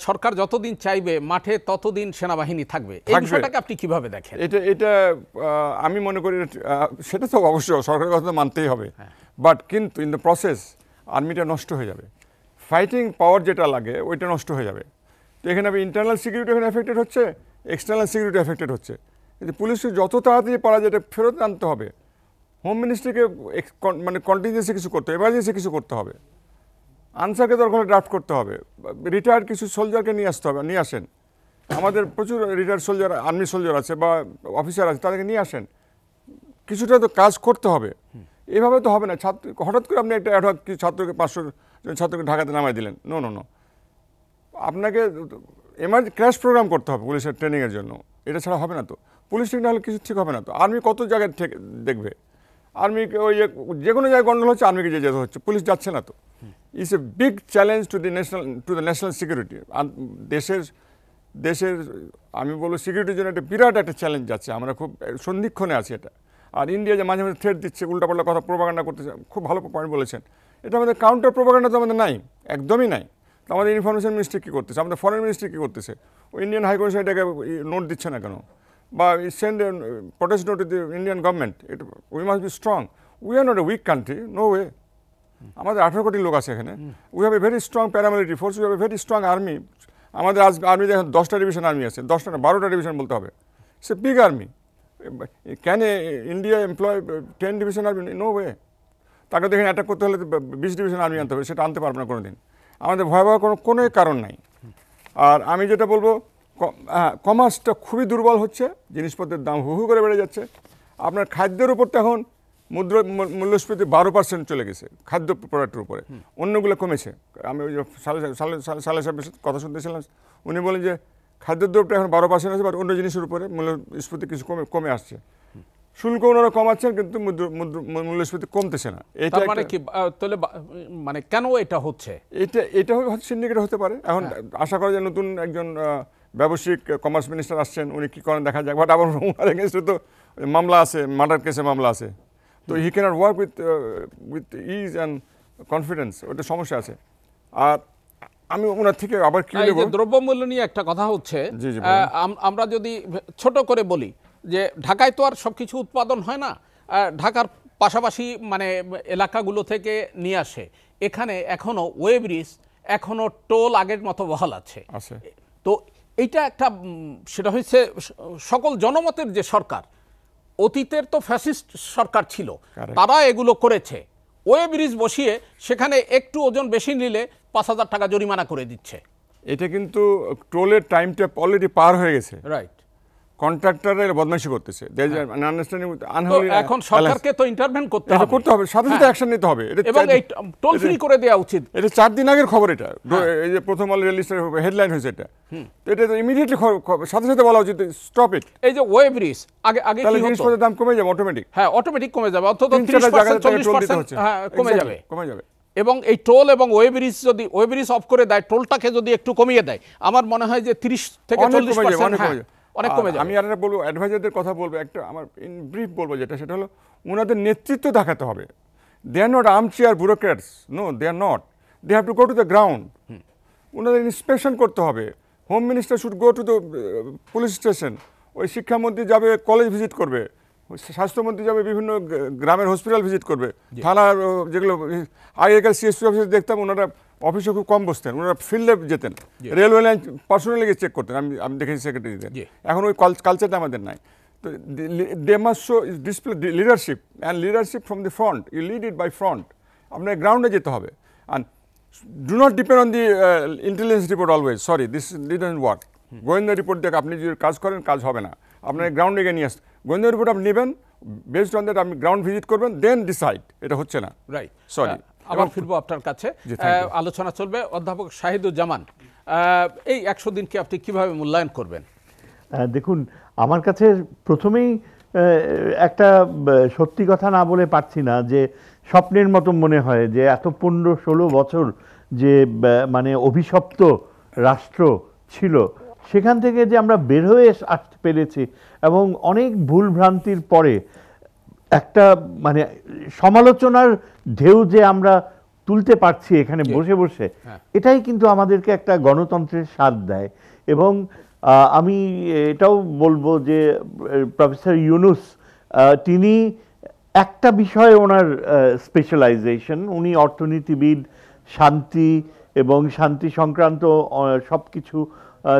সরকার যতদিন চাইবে মাঠে ততদিন সেনাবাহিনী থাকবে। এই বিষয়টাকে আপনি কিভাবে দেখেন? এটা আমি মনে করি সেটা তো অবশ্যই সরকারের কথা মানতেই হবে, বাট কিন্তু ইন দ্য প্রসেস আর্মিটা নষ্ট হয়ে যাবে, ফাইটিং পাওয়ার যেটা লাগে ওইটা নষ্ট হয়ে যাবে। তো এখানে ইন্টারনাল সিকিউরিটি এখানে এফেক্টেড হচ্ছে, এক্সটার্নাল সিকিউরিটি এফেক্টেড হচ্ছে। পুলিশকে যত তাড়াতাড়ি পারা যায় এটা ফেরত আনতে হবে। হোম মিনিস্ট্রিকে মানে কন্টিনজেন্সি কিছু করতে হবে, এমার্জেন্সি কিছু করতে হবে, আনসারকে দরকার ড্রাফট করতে হবে, রিটায়ার্ড কিছু সোলজারকে নিয়ে আসতে হবে, নিয়ে আসেন। আমাদের প্রচুর রিটায়ার্ড সোলজার, আর্মি সোলজার আছে বা অফিসার আছে, তাদেরকে নিয়ে আসেন। কিছুটা তো কাজ করতে হবে, এভাবে তো হবে না। হঠাৎ করে আপনি একটা অ্যাডহক ছাত্রকে 500 জন ছাত্রকে ঢাকাতে নামাই দিলেন, নো, আপনাকে ক্র্যাশ প্রোগ্রাম করতে হবে পুলিশের ট্রেনিংয়ের জন্য। এটা ছাড়া হবে না তো, পুলিশ ঠিক না হলে কিছু ঠিক হবে না তো। আর্মি কত জায়গায় দেখবে, আর্মি ওই যে কোনো জায়গায় গন্ডগোল হচ্ছে আর্মিকে যেতে হচ্ছে, পুলিশ যাচ্ছে না তো। It's a big challenge to the national security. দেশের আমি বলবো সিকিউরিটির জন্য একটা বিরাট একটা চ্যালেঞ্জ যাচ্ছে, আমরা খুব সন্ধিক্ষণে আছি এটা। আর ইন্ডিয়া যে মাঝে মাঝে থ্রেট দিচ্ছে, উল্টাপাল্টা কথা প্রোপাগান্ডা করতেছে, খুব ভালো পয়েন্ট বলেছেন। এটা আমাদের কাউন্টার প্রোপাগান্ডা তো আমাদের নাই, একদমই নাই। তো আমাদের ইনফরমেশন মিনিস্ট্রি কী করতেছে, আমাদের ফরেন মিনিস্ট্রি কী করতেছে, ওই ইন্ডিয়ান হাইকমিশন এটাকে নোট দিচ্ছে না কেন, বা send protest note to the Indian government. এটা we must be strong, we are not a weak country, no way. আমাদের 18 কোটি লোক আছে এখানে, we have a very strong paramilitary force, we have a very strong army. আমাদের আজ আর্মিতে এখন 10টা ডিভিশন আর্মি আছে, 10টা না 12টা ডিভিশন বলতে হবে। It's a big army. Can India employ 10 division army? No way. তাকে দেখেন অ্যাটাক করতে হলে 20 ডিভিশন আর্মি আনতে হবে, সেটা আনতে পারবে না কোনো দিন। আমাদের ভয় পাওয়ার কোনো কারণ নাই। আর আমি যেটা বলবো, কমার্সটা খুবই দুর্বল হচ্ছে, জিনিসপত্রের দাম হু করে বেড়ে যাচ্ছে। আপনার খাদ্যের উপর তো এখন মূল্যস্ফীতি 12% চলে গেছে খাদ্য প্রোডাক্টের উপরে, অন্যগুলো কমেছে। আমি ওই যে সালে সাহেবের কথা শুনতেছিলাম, উনি বলেন যে খাদ্যদ্রব্যটা এখন 12% আছে, বাট অন্য জিনিসের উপরে মূল্যস্ফীতি কিছু কমে আসছে। শুল্ক ওনারা কমাচ্ছেন কিন্তু মূল্যস্ফীতি কমতেছে না। এটা মানে কি তাহলে মানে কেন এটা হচ্ছে? এটা হচ্ছে সিন্ডিকেট হতে পারে। এখন আশা করা যায় নতুন একজন ব্যবসায়িক কমার্স মিনিস্টার আসছেন, উনি কি করেন দেখা যাক। বাট আবার ওনার এগেনস্টে তো মামলা আছে, মার্ডার কেসে মামলা আছে, তো he cannot work with ease and confidence, ওটা সমস্যা আছে। আর আমি ওনার থেকে আবার কি নেব, দ্রব্যমূল্য নিয়ে একটা কথা হচ্ছে। আমরা যদি ছোট করে বলি যে ঢাকায় তো আর সবকিছু উৎপাদন হয় না, ঢাকার পাশাপাশি মানে এলাকাগুলো থেকে নিয়ে আসে। এখানে এখনো ওয়ে ব্রিজ, এখনো টোল আগের মতো বহাল আছে। তো এইটা একটা, সেটা হচ্ছে সকল জনমতের যে সরকার, অতীতের তো ফ্যাসিস্ট সরকার ছিল, তারা এগুলো করেছে। ওয়ে ব্রিজ বসিয়ে সেখানে একটু ওজন বেশি নিলে 5,000 টাকা জরিমানা করে দিচ্ছে। এটা কিন্তু টোলের টাইমটা অলরেডি পার হয়ে গেছে, রাইট? কন্ট্রাক্টরের বদমাইশি করতেছে, এখন সরকারকে তো ইন্টারভেন করতে হবে, সাথে সাথে অ্যাকশন নিতে হবে, এবং এই টোল ফ্রি করে দেওয়া উচিত। এটা 4 দিন আগের খবর, এটা এই যে প্রথম আলো রিলিজের হেডলাইন হয়েছে, এটা তো এটা তো ইমিডিয়েটলি সাথে সাথে বলা উচিত, স্টপ ইট। এই যে ওয়ে ব্রিজ আগে জিনিসপত্রের দাম কমে যাবে অটোমেটিক, অটোমেটিক কমে যাবে, অন্তত 30% 40% কমে যাবে। এবং এই টোল এবং ওয়ে ব্রিজ অফ করে দেয়, টোলটাকে যদি একটু কমিয়ে দেয়, আমার মনে হয় যে 30 থেকে 40% অনেক কমে যাবে। আমি আর বলবো, অ্যাডভাইজারদের কথা বলবো, একটা আমার ইন ব্রিফ বলবো যেটা, সেটা হলো ওনাদের নেতৃত্ব দেখাতে হবে। They are not armchair bureaucrats, no they are not, they have to go to the ground. ওনাদের ইন্সপেকশন করতে হবে। Home minister should go to the police station, ওই শিক্ষামন্ত্রী যাবে কলেজ ভিজিট করবে, স্বাস্থ্যমন্ত্রী যাবে বিভিন্ন গ্রামের হসপিটাল ভিজিট করবে, থানার যেগুলো আগেকার সিএসপি অফিসে দেখতাম ওনারা অফিসে খুব কম বসতেন, ওনারা ফিল্ডে যেতেন, রেলওয়ে লাইন পার্সোনালি গিয়ে চেক করতেন, আমি দেখেছি সেক্রেটারিদের। এখন ওই কালচারটা আমাদের নাই। তো they must show display leadership, and leadership from the front, you lead it by front. আপনার গ্রাউন্ডে যেতে হবে। And do not depend on the intelligence report always, sorry this didn't work. গোয়েন্দা রিপোর্ট দেখে আপনি যদি কাজ করেন, কাজ হবে না। আপনার গ্রাউন্ডে গিয়ে নিয়ে আসতে, গোয়েন্দা রিপোর্ট আপনি নেবেন, বেসড অন দ্যাট আপনি গ্রাউন্ড ভিজিট করবেন, দেন ডিসাইড। এটা হচ্ছে না, রাইট? সরি। আবার ফিরবো আপনার কাছে, আলোচনা চলবে। অধ্যাপক শাহিদুজ্জামান, এই 100 দিনকে আপনি কিভাবে মূল্যায়ন করবেন? দেখুন, আমার কাছে প্রথমেই একটা সত্যি কথা না বলে পারছি না, যে স্বপ্নের মতো মনে হয় যে এত 15-16 বছর যে মানে অভিশপ্ত রাষ্ট্র ছিল, সেখান থেকে যে আমরা বের হয়ে আসতে পেরেছি, এবং অনেক ভুল ভ্রান্তির পরে একটা মানে সমালোচনার ঢেউ যে আমরা তুলতে পারছি এখানে বসে বসে, এটাই কিন্তু আমাদেরকে একটা গণতন্ত্রের স্বাদ দেয়। এবং আমি এটাও বলবো যে প্রফেসর ইউনুস তিনি একটা বিষয়ে ওনার স্পেশালাইজেশন, উনি অর্থনীতিবিদ, শান্তি এবং শান্তি সংক্রান্ত সব কিছু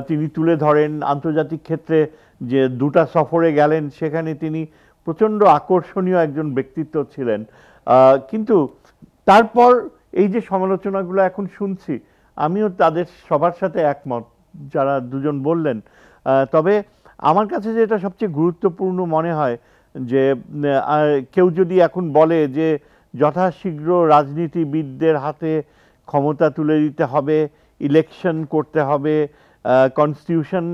তিনি তুলে ধরেন। আন্তর্জাতিক ক্ষেত্রে যে দুটা সফরে গেলেন সেখানে তিনি প্রচণ্ড আকর্ষণীয় একজন ব্যক্তিত্ব ছিলেন। কিন্তু তারপর এই যে সমালোচনাগুলো এখন শুনছি, আমিও তাদের সবার সাথে একমত যারা দুজন বললেন। তবে আমার কাছে যেটা সবচেয়ে গুরুত্বপূর্ণ মনে হয় যে কেউ যদি এখন বলে যে যথাশীঘ্র রাজনীতিবিদদের হাতে ক্ষমতা তুলে দিতে হবে, ইলেকশন করতে হবে, কনস্টিটিউশন,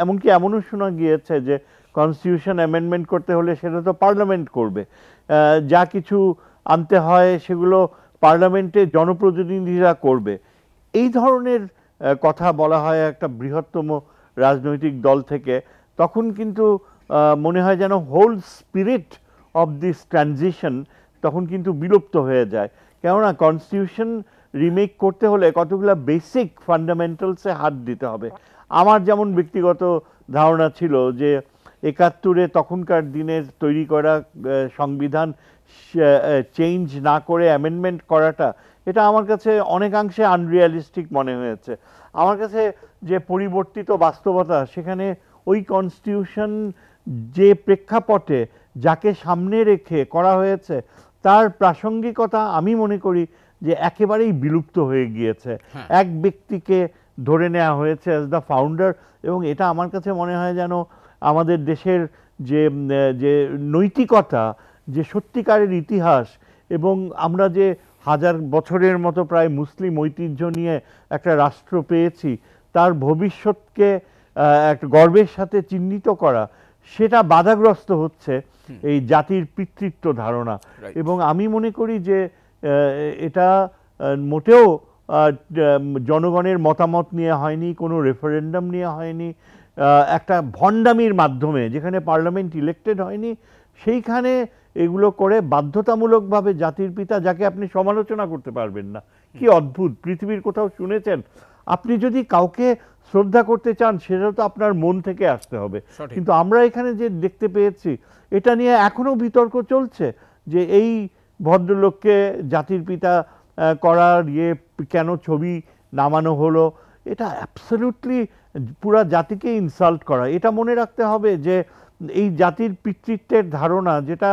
এমনকি এমনও শোনা গিয়েছে যে কনস্টিটিউশন অ্যামেন্ডমেন্ট করতে হলে সেটা তো পার্লামেন্ট করবে, যা কিছু আনতে হয় সেগুলো পার্লামেন্টে জনপ্রতিনিধিরা করবে, এই ধরনের কথা বলা হয় একটা বৃহত্তম রাজনৈতিক দল থেকে, তখন কিন্তু মনে হয় যেন whole spirit of this transition তখন কিন্তু বিলুপ্ত হয়ে যায়। কেননা কনস্টিটিউশন রিমেক করতে হলে কতগুলো বেসিক ফান্ডামেন্টালসে হাত দিতে হবে। আমার যেমন ব্যক্তিগত ধারণা ছিল যে ৭১-এ তখনকার দিনের তৈরি করা সংবিধান চেঞ্জ না করে অ্যামেন্ডমেন্ট করাটা, এটা আমার কাছে অনেকাংশে আনরিয়ালিস্টিক মনে হয়েছে। আমার কাছে যে পরিবর্তিত বাস্তবতা, সেখানে ওই কনস্টিটিউশন যে প্রেক্ষাপটে যাকে সামনে রেখে করা হয়েছে তার প্রাসঙ্গিকতা আমি মনে করি যে একেবারেই বিলুপ্ত হয়ে গিয়েছে। এক ব্যক্তিকে ধরে নেওয়া হয়েছে অ্যাজ দ্য ফাউন্ডার, এবং এটা আমার কাছে মনে হয় যেন আমাদের দেশের যে যে নৈতিকতা, যে সত্যিকারের ইতিহাস, এবং আমরা যে হাজার বছরের মতো প্রায় মুসলিম ঐতিহ্য নিয়ে একটা রাষ্ট্র পেয়েছি, তার ভবিষ্যৎকে একটা গর্বের সাথে চিহ্নিত করা, সেটা বাধাগ্রস্ত হচ্ছে এই জাতির পিতৃত্ব ধারণা। এবং আমি মনে করি যে এটা মোটেও জনগণের মতামত নিয়ে হয়নি, কোনো রেফারেন্ডাম নিয়ে হয়নি, একটা ভণ্ডামির মাধ্যমে, যেখানে পার্লামেন্ট ইলেক্টেড হয়নি সেইখানে এগুলো করে বাধ্যতামূলকভাবে জাতির পিতা, যাকে আপনি সমালোচনা করতে পারবেন না। কি অদ্ভুত! পৃথিবীর কোথাও শুনেছেন? আপনি যদি কাউকে শ্রদ্ধা করতে চান সেটা তো আপনার মন থেকে আসতে হবে। কিন্তু আমরা এখানে যে দেখতে পেয়েছি, এটা নিয়ে এখনো বিতর্ক চলছে যে এই ভদ্রলোককে জাতির পিতা করার কেন ছবি নামানো হলো। এটা অ্যাবসলিউটলি পুরা জাতিকে ইনসাল্ট করা। এটা মনে রাখতে হবে যে এই জাতির পিতৃত্বের ধারণা, যেটা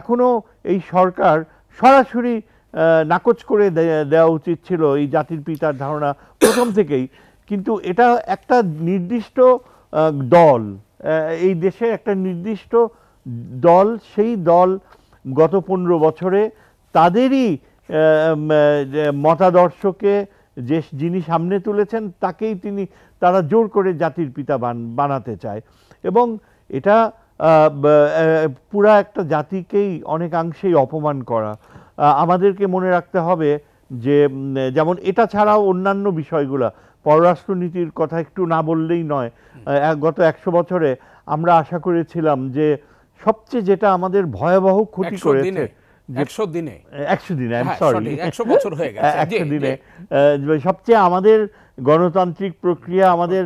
এখনো এই সরকার সরাসরি নাকচ করে দেওয়া উচিত ছিল, এই জাতির পিতার ধারণা প্রথম থেকেই। কিন্তু এটা একটা নির্দিষ্ট দল, এই দেশে একটা নির্দিষ্ট দল, সেই দল গত ১৫ বছরে তাদেরই মতাদর্শকে যিনি সামনে তুলেছেন তাকেই তারা জোর করে জাতির পিতা বানাতে চায়। এবং এটা পুরা একটা জাতিকেই অনেকাংশেই অপমান করা। আমাদেরকে মনে রাখতে হবে যে যেমন এটা ছাড়াও অন্যান্য বিষয়গুলো, পররাষ্ট্রনীতির কথা একটু না বললেই নয়। গত ১০০ বছরে আমরা আশা করেছিলাম যে সবচেয়ে যেটা আমাদের ভয়াবহ ক্ষতি করেছে, ১০০ দিনে ১০০ দিনে, আই এম সরি, ১০০ বছর হয়ে গেছে, ১০০ দিনে সবচেয়ে আমাদের গণতান্ত্রিক প্রক্রিয়া, আমাদের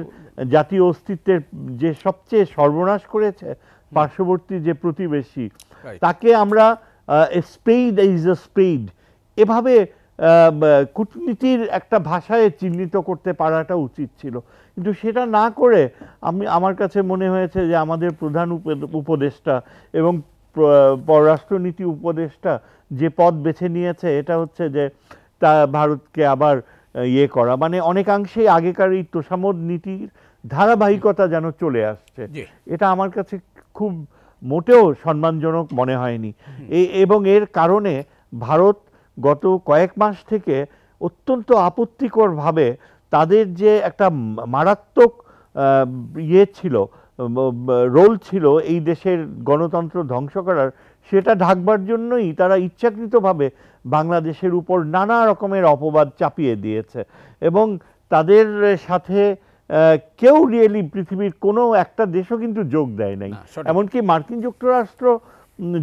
জাতীয় অস্তিত্বের যে সবচেয়ে সর্বনাশ করেছে পার্শ্ববর্তী যে প্রতিবেশী, তাকে আমরা স্পেড ইজ আ স্পেড এভাবে কূটনীতির একটা ভাষায় চিহ্নিত করতে পারাটা উচিত ছিল। কিন্তু সেটা না করে আমার কাছে মনে হয়েছে যে আমাদের প্রধান উপদেষ্টা এবং পররাষ্ট্রনীতি উপদেষ্টা যে পথ বেছে নিয়েছে, এটা হচ্ছে যে তা ভারতকে আবার করা, মানে অনেকাংশেই আগেকার এই তোষামোদ নীতির ধারাবাহিকতা যেন চলে আসছে। এটা আমার কাছে খুব মোটেও সম্মানজনক মনে হয়নি। এবং এর কারণে ভারত গত কয়েক মাস থেকে অত্যন্ত আপত্তিকরভাবে তাদের যে একটা মারাত্মক ছিল, রোল ছিল এই দেশের গণতন্ত্র ধ্বংস করার, সেটা ঢাকবার জন্যই তারা ইচ্ছাকৃতভাবে বাংলাদেশের উপর নানা রকমের অপবাদ চাপিয়ে দিয়েছে। এবং তাদের সাথে কেউ রিয়েলি পৃথিবীর কোনো একটা দেশও কিন্তু যোগ দেয় নাই। এমনকি মার্কিন যুক্তরাষ্ট্র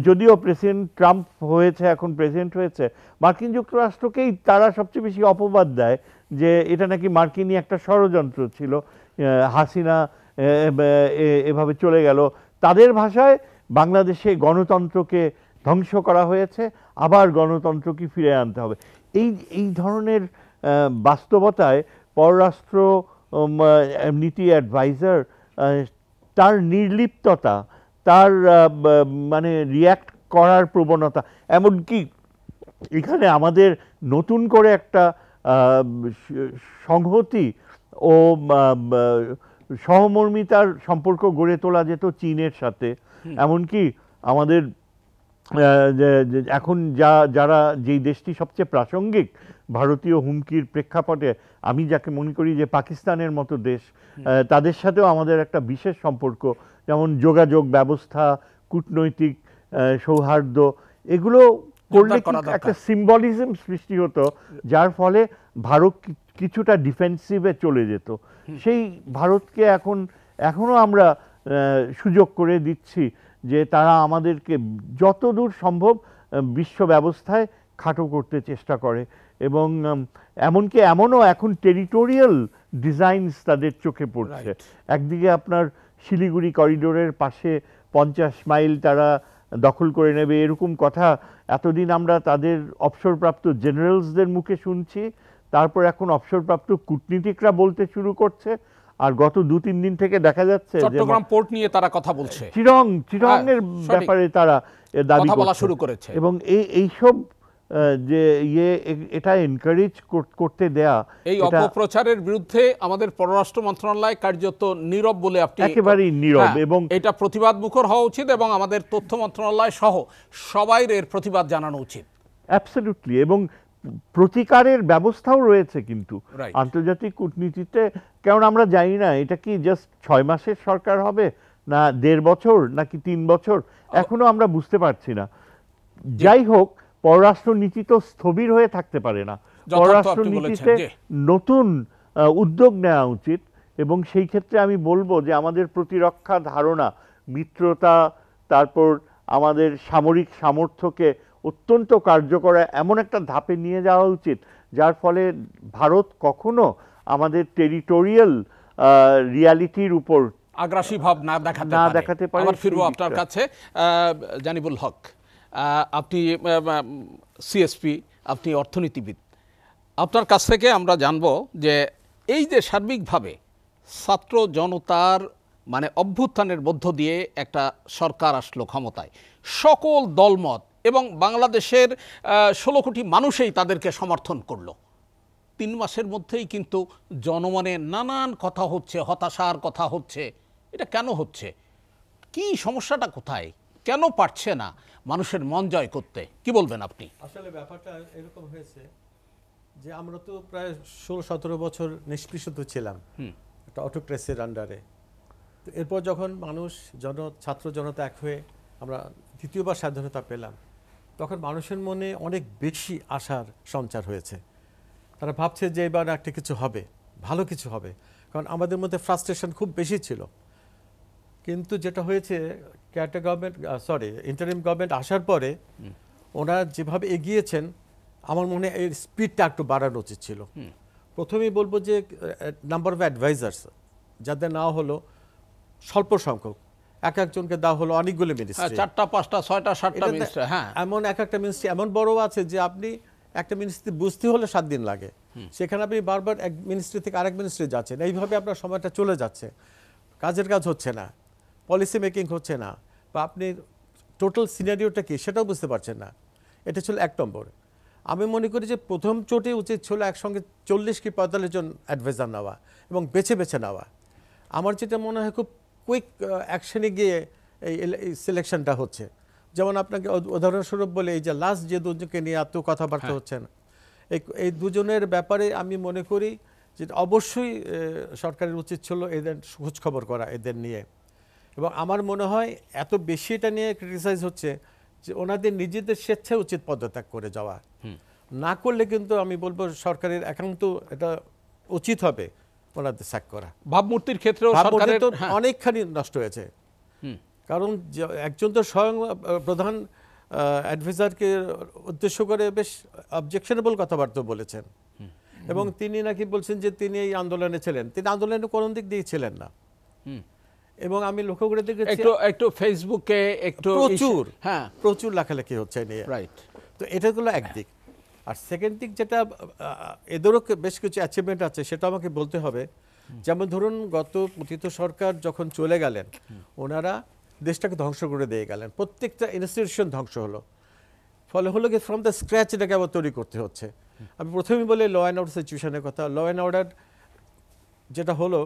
যদিও প্রেসিডেন্ট ট্রাম্প হয়েছে, এখন প্রেসিডেন্ট হয়েছে, মার্কিন যুক্তরাষ্ট্রকেই তারা সবচেয়ে বেশি অপবাদ দেয় যে এটা নাকি মার্কিনই একটা ষড়যন্ত্র ছিল, হাসিনা এভাবে চলে গেল। তাদের ভাষায় বাংলাদেশে গণতন্ত্রকে ধ্বংস করা হয়েছে, আবার গণতন্ত্রকে ফিরে আনতে হবে। এই ধরনের বাস্তবতায় পররাষ্ট্র নীতি অ্যাডভাইজার তার নির্লিপ্ততা, তার মানে রিয়্যাক্ট করার প্রবণতা, এমনকি এখানে আমাদের নতুন করে একটা সংহতি ও সহমর্মিতার সম্পর্ক গড়ে তোলা যেত চীনের সাথে। এমনকি আমাদের এখন যারা যেই দেশটি সবচেয়ে প্রাসঙ্গিক ভারতীয় হুমকির প্রেক্ষাপটে, আমি যাকে মনে করি যে পাকিস্তানের মতো দেশ, তাদের সাথেও আমাদের একটা বিশেষ সম্পর্ক, যেমন যোগাযোগ ব্যবস্থা, কূটনৈতিক সৌহার্দ্য, এগুলো করলে একটা সিম্বলিজম সৃষ্টি হতো, যার ফলে ভারত কিছুটা ডিফেন্সিভে চলে যেত। সেই ভারতকে এখনো আমরা সুযোগ করে দিচ্ছি যে তারা আমাদেরকে যতদূর সম্ভব বিশ্ব ব্যবস্থায় খাটো করতে চেষ্টা করে, এবং এমনকি এমনও এখন টেরিটোরিয়াল ডিজাইনস তাদের চোখে পড়ছে। একদিকে আপনার শিলিগুড়ি করিডোরের পাশে 50 মাইল তারা দখল করে নেবে, এরকম কথা এতদিন আমরা তাদের অবসরপ্রাপ্ত জেনারেলসদের মুখে শুনছি, তারপর এখন অবসরপ্রাপ্ত কূটনীতিকরা বলতে শুরু করছে, আর গত 2-3 দিন থেকে দেখা যাচ্ছে চট্টগ্রাম পোর্ট নিয়ে তারা কথা বলছে, চিরংয়ের ব্যাপারে তারা দাবি বলা শুরু করেছে। এবং এইসব যে এটা এনকারেজ করতে দেয়া, এই অপপ্রচারের বিরুদ্ধে আমাদের পররাষ্ট্র মন্ত্রণালয় কার্যত নীরব বলে আপনি, একেবারেই নীরব, এবং এটা প্রতিবাদ মুখর হওয়া উচিত, এবং আমাদের তথ্য মন্ত্রণালয় সহ সবাই এর প্রতিবাদ জানানো উচিত। অ্যাবসলিউটলি, এবং প্রতিকারের ব্যবস্থাও রয়েছে কিন্তু আন্তর্জাতিক কূটনীতিতে। কারণ আমরা জানি না এটা কি জাস্ট 6 মাসের সরকার হবে, না 1.5 বছর, নাকি 3 বছর, এখনো আমরা বুঝতে পারছি না। যাই হোক, পররাষ্ট্র নীতি তো স্থবির হয়ে থাকতে পারে না, পররাষ্ট্র নীতিতে নতুন উদ্যোগ নেওয়া উচিত। এবং সেই ক্ষেত্রে আমি বলবো যে আমাদের প্রতিরক্ষা ধারণা, মিত্রতা, তারপর আমাদের সামরিক সামর্থ্যকে অত্যন্ত কার্যকর এমন একটা ধাপে নিয়ে যাওয়া উচিত, যার ফলে ভারত কখনো আমাদের টেরিটোরিয়াল রিয়ালিটির উপর আগ্রাসী ভাব না দেখাতে পারে। আবার ফিরবো আপনার কাছে, জানিবুল হক, আপনি সিএসপি, আপনি অর্থনীতিবিদ, আপনার কাছ থেকে আমরা জানব যে এই যে সার্বিকভাবে ছাত্র জনতার মানে অভ্যুত্থানের মধ্য দিয়ে একটা সরকার আসলো ক্ষমতায়, সকল দলমত এবং বাংলাদেশের 16 কোটি মানুষই তাদেরকে সমর্থন করলো, 3 মাসের মধ্যেই কিন্তু জনমনে নানান কথা হচ্ছে, হতাশার কথা হচ্ছে। এটা কেন হচ্ছে? কি সমস্যাটা কোথায়? কেন পারছে না মানুষের মন জয় করতে? কি বলবেন আপনি? আসলে ব্যাপারটা এরকম হয়েছে যে আমরা তো প্রায় 16-17 বছর নিষ্পৃষিত ছিলাম একটা অটোক্রেসির আন্ডারে। তো এরপর যখন মানুষ ছাত্র জনতা এক হয়ে আমরা দ্বিতীয়বার স্বাধীনতা পেলাম, তখন মানুষের মনে অনেক বেশি আশার সঞ্চার হয়েছে। তারা ভাবছে যে এবার একটা কিছু হবে, ভালো কিছু হবে, কারণ আমাদের মধ্যে ফ্রাস্ট্রেশন খুব বেশি ছিল। কিন্তু যেটা হয়েছে, ইন্টারিম গভর্নমেন্ট আসার পরে ওরা যেভাবে এগিয়েছেন, আমার মনে হয় এর স্পিডটা একটু বাড়ানো উচিত ছিল। প্রথমেই বলবো যে নাম্বার অফ অ্যাডভাইজার্স যাদের নেওয়া হলো স্বল্প সংখ্যক, একজনকে দেওয়া হলো অনেকগুলো মিনিস্ট্রি, 4টা 5টা 6টা 7টা মিনিস্ট্রি। হ্যাঁ, এমন একটা মিনিস্ট্রি এমন বড় আছে যে আপনি একটা মিনিস্ট্রি বুঝতে হলে 7 দিন লাগে, সেখানে আপনি বারবার এক মিনিস্ট্রি থেকে আরেক মিনিস্ট্রি যাচ্ছেন, এইভাবে আপনার সময়টা চলে যাচ্ছে, কাজের কাজ হচ্ছে না, পলিসি মেকিং হচ্ছে না, বা আপনি টোটাল সিনারিওটা কি সেটাও বুঝতে পারছেন না। এটা ছিল 1 নম্বর। আমি মনে করি যে প্রথম চোটে উচিত ছিল একসঙ্গে 40 কি 45 জন অ্যাডভাইজার নেওয়া এবং বেছে বেছে নেওয়া। আমার যেটা মনে হয় খুব কুইক অ্যাকশনে গিয়ে এই সিলেকশনটা হচ্ছে। যেমন আপনাকে উদাহরণস্বরূপ বলে, এই যে লাস্ট যে দুজনকে নিয়ে এত কথাবার্তা হচ্ছেন, এই দুজনের ব্যাপারে আমি মনে করি যে অবশ্যই সরকারের উচিত ছিল এদের খোঁজখবর করা এদের নিয়ে। এবং আমার মনে হয় এত বেশি এটা নিয়ে ক্রিটিসাইজ হচ্ছে যে ওনাদের নিজেদের স্বেচ্ছায় উচিত পদত্যাগ করে যাওয়া। না করলে কিন্তু আমি বলবো সরকারের একান্ত এটা উচিত হবে ওনাদের স্যাক করা। ভাবমূর্তির ক্ষেত্রেও সরকারের অনেকখানি নষ্ট হয়েছে। কারণ একজন তো স্বয়ং প্রধান অ্যাডভাইজারকে উদ্দেশ্য করে বেশ অবজেকশনেবল কথাবার্তা বলেছেন, এবং তিনি নাকি বলছেন যে তিনি এই আন্দোলনে ছিলেন। তিনি আন্দোলনে কোন দিক দিয়ে ছিলেন না, এবং আমি লক্ষ্য করে দেখেছি একটু ফেসবুকে একটু প্রচুর লেখালেখি হচ্ছে নিয়ে। রাইট। তো এটা হলো একদিক। আর সেকেন্ড দিক যেটা এদেরও বেশ কিছু অ্যাচিভমেন্ট আছে, সেটা আমাকে বলতে হবে। যেমন ধরুন, গত পতিত সরকার যখন চলে গেলেন, ওনারা দেশটাকে ধ্বংস করে দিয়ে গেলেন, প্রত্যেকটা ইনস্টিটিউশন ধ্বংস হলো। ফলে হলো কি ফ্রম দ্য স্ক্র্যাচ এটাকে আবার তৈরি করতে হচ্ছে। আমি প্রথমেই বলি ল অ্যান্ড অর্ডার সিচুয়েশনের কথা। ল অ্যান্ড অর্ডার যেটা হলো,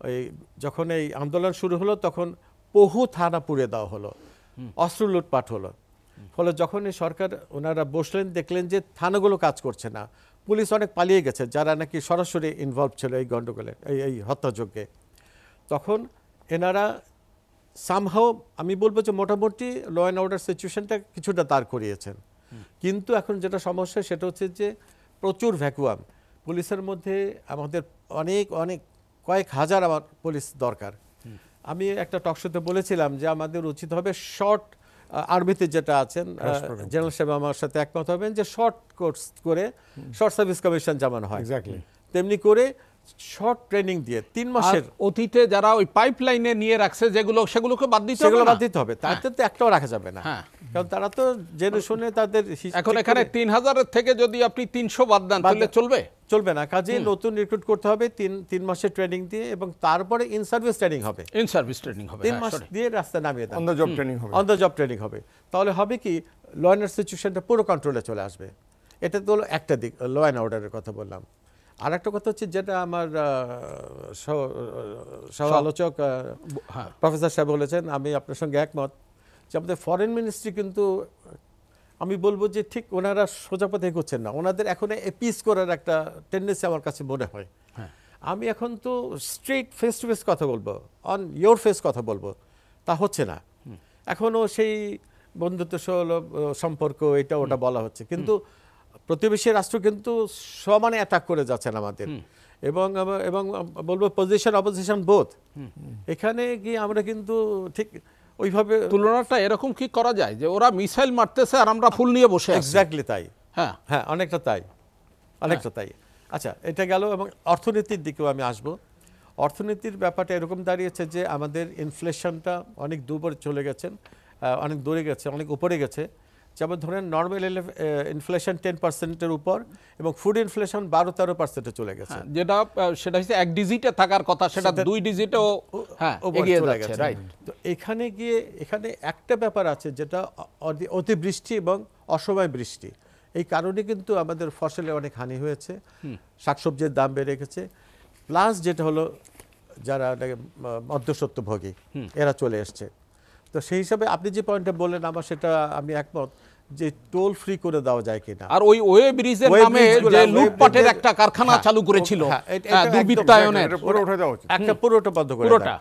ওই যখন এই আন্দোলন শুরু হলো তখন বহু থানা পুড়ে দেওয়া হলো, অস্ত্র লুটপাট হলো। ফলে যখন এই সরকার ওনারা বসলেন, দেখলেন যে থানাগুলো কাজ করছে না, পুলিশ অনেক পালিয়ে গেছে যারা নাকি সরাসরি ইনভলভ ছিল এই গণ্ডগোলে, এই হত্যাযজ্ঞে। তখন এনারা সামহাও আমি বলবো যে মোটামুটি ল অ্যান্ড অর্ডার সিচুয়েশনটা কিছুটা দাঁড় করিয়েছেন। কিন্তু এখন যেটা সমস্যা সেটা হচ্ছে যে প্রচুর ভ্যাকুয়াম পুলিশের মধ্যে। আমাদের অনেক অনেক কয়েক হাজার আমার পুলিশ দরকার। আমি একটা টকশোতে বলেছিলাম যে আমাদের উচিত হবে শর্ট, আর্মিতে যেটা আছেন জেনারেল সাহেব আমার সাথে একমত হবেন, যে শর্ট কোর্স করে, শর্ট সার্ভিস কমিশন যেমন হয় তেমনি করে শর্ট ট্রেনিং দিয়ে 3 মাসের। অতীতে যারা ওই পাইপলাইনে নিয়ে রাখছে সেগুলোকে বাদ দিতে হবে, সেগুলো বাদ দিতে হবে, তাতে তো একটাও রাখা যাবে না, কারণ তারা তো জেনে শুনে তাদের। এখন এখানে 3000-এর থেকে যদি আপনি 300 বাদ দেন তাহলে চলবে না। কাজে নতুন রিক্রুট করতে হবে 3 মাসের ট্রেনিং দিয়ে, এবং তারপরে ইন সার্ভিস ট্রেনিং হবে। 3 মাস দিয়ে রাস্তায় নামিয়ে দেন, অন দ্য জব ট্রেনিং হবে। অন দ্য জব ট্রেনিং হবে। তাহলে হবে কি, ল অ্যান্ড অর্ডার সিচুয়েশনটা পুরো কন্ট্রোলে চলে আসবে। এটা তো হলো একটা দিক, ল অ্যান্ড অর্ডারের কথা বললাম। আর একটা কথা হচ্ছে, যেটা আমার সহ আলোচক প্রফেসর সাহেব বলেছেন, আমি আপনার সঙ্গে একমত, যে আমাদের ফরেন মিনিস্ট্রি কিন্তু আমি বলবো যে ঠিক ওনারা সোজা পথে এগোচ্ছেন না। ওনাদের এখন এপিস করার একটা টেন্ডেন্সি আমার কাছে মনে হয়। আমি এখন তো স্ট্রেট ফেস টু ফেস কথা বলবো, অন ইয়োর ফেস কথা বলবো, তা হচ্ছে না। এখনও সেই বন্ধুত্ব সম্পর্ক এটা ওটা বলা হচ্ছে, কিন্তু প্রতিবেশী রাষ্ট্র কিন্তু সমানে অ্যাটাক করে যাচ্ছেন আমাদের, এবং বলবো পজিশন অপোজিশন বোথ। এখানে গিয়ে আমরা কিন্তু ঠিক ওইভাবে তুলনাটা এরকম কি করা যায় যে ওরা মিসাইল মারতেছে আর আমরা ফুল নিয়ে বসে আছি? এক্স্যাক্টলি তাই। হ্যাঁ, অনেকটা তাই। আচ্ছা, এটা গেল, এবং অর্থনীতির দিকেও আমি আসব। অর্থনীতির ব্যাপারটা এরকম দাঁড়িয়েছে যে আমাদের ইনফ্লেশনটা অনেক দূরে চলে গেছেন, অনেক দূরে গেছে, অনেক উপরে গেছে। যেমন ধরেন নর্মাল ইনফ্লেশন 10%-এর উপর, এবং ফুড ইনফ্লেশন 12-13%-এ চলে গেছে, সেটা হচ্ছে 1 ডিজিটে থাকার কথা, সেটা 2 ডিজিটেও এগিয়ে যাচ্ছে। রাইট। তো এখানে গিয়ে একটা ব্যাপার আছে, যেটা অতিবৃষ্টি এবং অসময় বৃষ্টি। এই কারণে কিন্তু আমাদের ফসলে অনেক হানি হয়েছে, শাকসবজির দাম বেড়ে গেছে, প্লাস যেটা হলো যারা মধ্যস্বত্বভোগী এরা চলে এসছে। তো সেই হিসাবে আপনি যে পয়েন্টটা বললেন, আমার সেটা আমি একমত, যে টোল ফ্রি করে দেওয়া যায় কিনা। আর ওই ওয়ে ব্রিজের নামে যে লুটপাটের একটা কারখানা চালু করেছিল দুর্বৃত্তায়নের, একটা পুরোটা বন্ধ করে দেয়।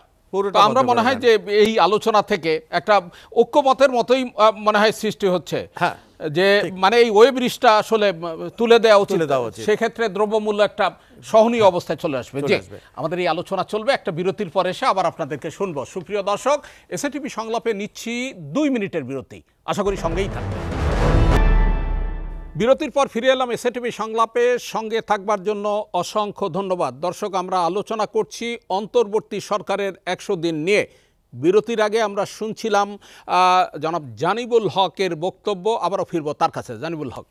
আমরা মনে হয় যে এই আলোচনা থেকে একটা ঐক্যমতের মতোই মনে হয় সৃষ্টি হচ্ছে, যে মানে এই ওয়েব ব্রিজটা আসলে তুলে দেওয়া উচিত। সেক্ষেত্রে দ্রব্যমূল্য একটা সহনীয় অবস্থায় চলে আসবে। যে আমাদের এই আলোচনা চলবে, একটা বিরতির পর এসে আবার আপনাদেরকে শুনবো। সুপ্রিয় দর্শক, এসএটিভি সংলাপে নিচ্ছি 2 মিনিটের বিরতি, আশা করি সঙ্গেই থাকবেন। বিরতির পর ফিরে এলাম এসএটিভি সংলাপে। সঙ্গে থাকবার জন্য অসংখ্য ধন্যবাদ। দর্শক, আমরা আলোচনা করছি অন্তর্বর্তী সরকারের 100 দিন নিয়ে। বিরতির আগে আমরা শুনছিলাম জনাব জানিবুল হকের বক্তব্য, আবারও ফিরবো তার কাছে। জানিবুল হক।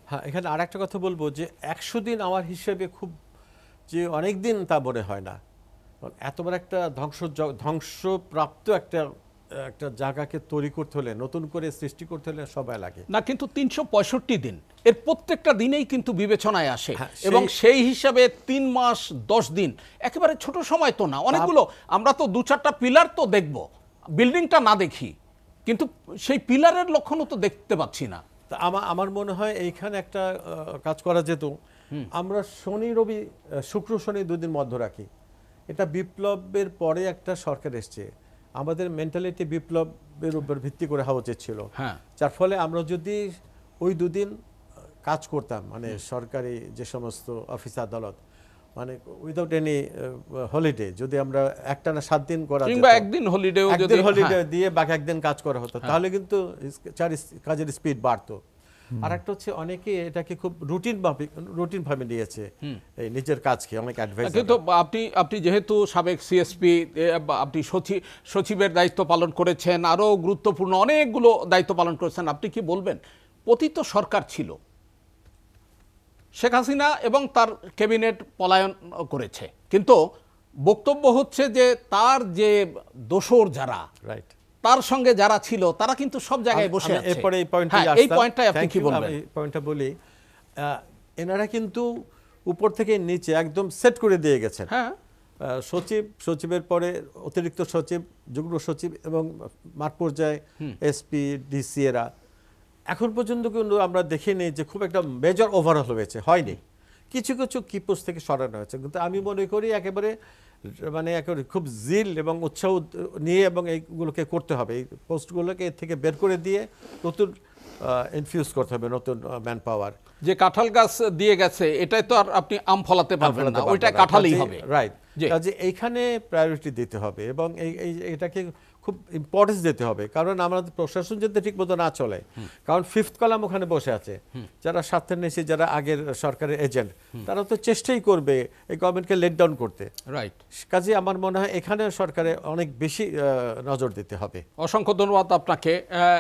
হ্যাঁ, এখানে আর একটা কথা বলবো, যে 100 দিন আমার হিসেবে খুব যে অনেক দিন তা মনে হয় না। এত বড় একটা ধ্বংসপ্রাপ্ত একটা জায়গাকে তৈরি করতে হলে, নতুন করে সৃষ্টি করতে হলে সময় লাগে না, কিন্তু 365 দিন, এর প্রত্যেকটা দিনেই কিন্তু বিবেচনায় আসে, এবং সেই হিসাবে 3 মাস 10 দিন একেবারে ছোট সময় তো না। অনেকগুলো আমরা তো 2-4টা পিলার তো দেখব, বিল্ডিংটা না দেখি, কিন্তু সেই পিলারের লক্ষণও তো দেখতে পাচ্ছি না। আমার মনে হয় এইখানে একটা কাজ করা যেত। আমরা শনি রবি, শুক্র শনি 2 দিন মধ্য রাখি। এটা বিপ্লবের পরে একটা সরকার এসছে, আমাদের মেন্টালিটি বিপ্লবের উপর ভিত্তি করে হওয়া উচিত ছিল। যার ফলে আমরা যদি ওই 2 দিন কাজ করতাম, মানে সরকারি যে সমস্ত অফিস আদালত, মানে উইদাউট এনি হলিডে যদি আমরা একটানা 7 দিন করা কিংবা যেত, একদিন হলিডেও যদি একদিন হলিডে হ্যাঁ, দিয়ে বাকি একদিন কাজ করা হতো, তাহলে কিন্তু কাজের স্পিড বাড়তো। আর একটা হচ্ছে অনেকে এটাকে খুব রুটিন ভাবে নিয়েছে, এই নিজের কাজকে অনেক অ্যাডভাইস। কিন্তু আপনি যেহেতু সাবেক সিএসপি, আপনি সচিবের দায়িত্ব পালন করেছেন, আরও গুরুত্বপূর্ণ অনেকগুলো দায়িত্ব পালন করেছেন, আপনি কি বলবেন পতিত সরকার ছিল, শেখ হাসিনা এবং তার ক্যাবিনেট পলায়ন করেছে, কিন্তু বক্তব্য হচ্ছে যে তার যে দোসর যারা, রাইট, তার সঙ্গে যারা ছিল তারা কিন্তু সব জায়গায় বসে আছে। এরপরে এই হ্যাঁ, এই পয়েন্টটাই আপনি কি বলবেন? এই পয়েন্টটা বলি, এনারা কিন্তু উপর থেকে নিচে একদম সেট করে দিয়ে গেছেন। হ্যাঁ, সচিবের পরে অতিরিক্ত সচিব, যুগ্ম সচিব এবং মাঠ পর্যায়ে এসপি, ডিসি এরা এখন পর্যন্ত কিন্তু আমরা দেখিনি যে খুব একটা মেজর ওভারঅল হয়েছে, হয়নি। কিছু কিছু কি পোস্ট থেকে সরানো হয়েছে, কিন্তু আমি মনে করি একেবারে খুব জিল এবং উৎসাহ নিয়ে এবং এইগুলোকে করতে হবে, এই পোস্টগুলোকে এর থেকে বের করে দিয়ে নতুন ইনফিউজ করতে হবে, নতুন ম্যান পাওয়ার। যে কাঁঠাল গাছ দিয়ে গেছে এটাই তো আর আপনি আম ফলাতে পারবেন না, ওইটা কাঁঠালই হবে। রাইট, জি। কাজে এইখানে প্রায়োরিটি দিতে হবে এবং এটাকে খুব ইম্পর্টেন্স দিতে হবে, কারণ আমাদের প্রশাসন যদি ঠিক মতো না চলে, কারণ ফিফথ কলাম ওখানে বসে আছে, যারা স্বার্থের নিচে, যারা আগের সরকারের এজেন্ট, তারা তো চেষ্টাই করবে এই গভর্নমেন্টকে লেট ডাউন করতে। রাইট। কাজে আমার মনে হয় এখানে সরকারে অনেক বেশি নজর দিতে হবে। অসংখ্য ধন্যবাদ আপনাকে,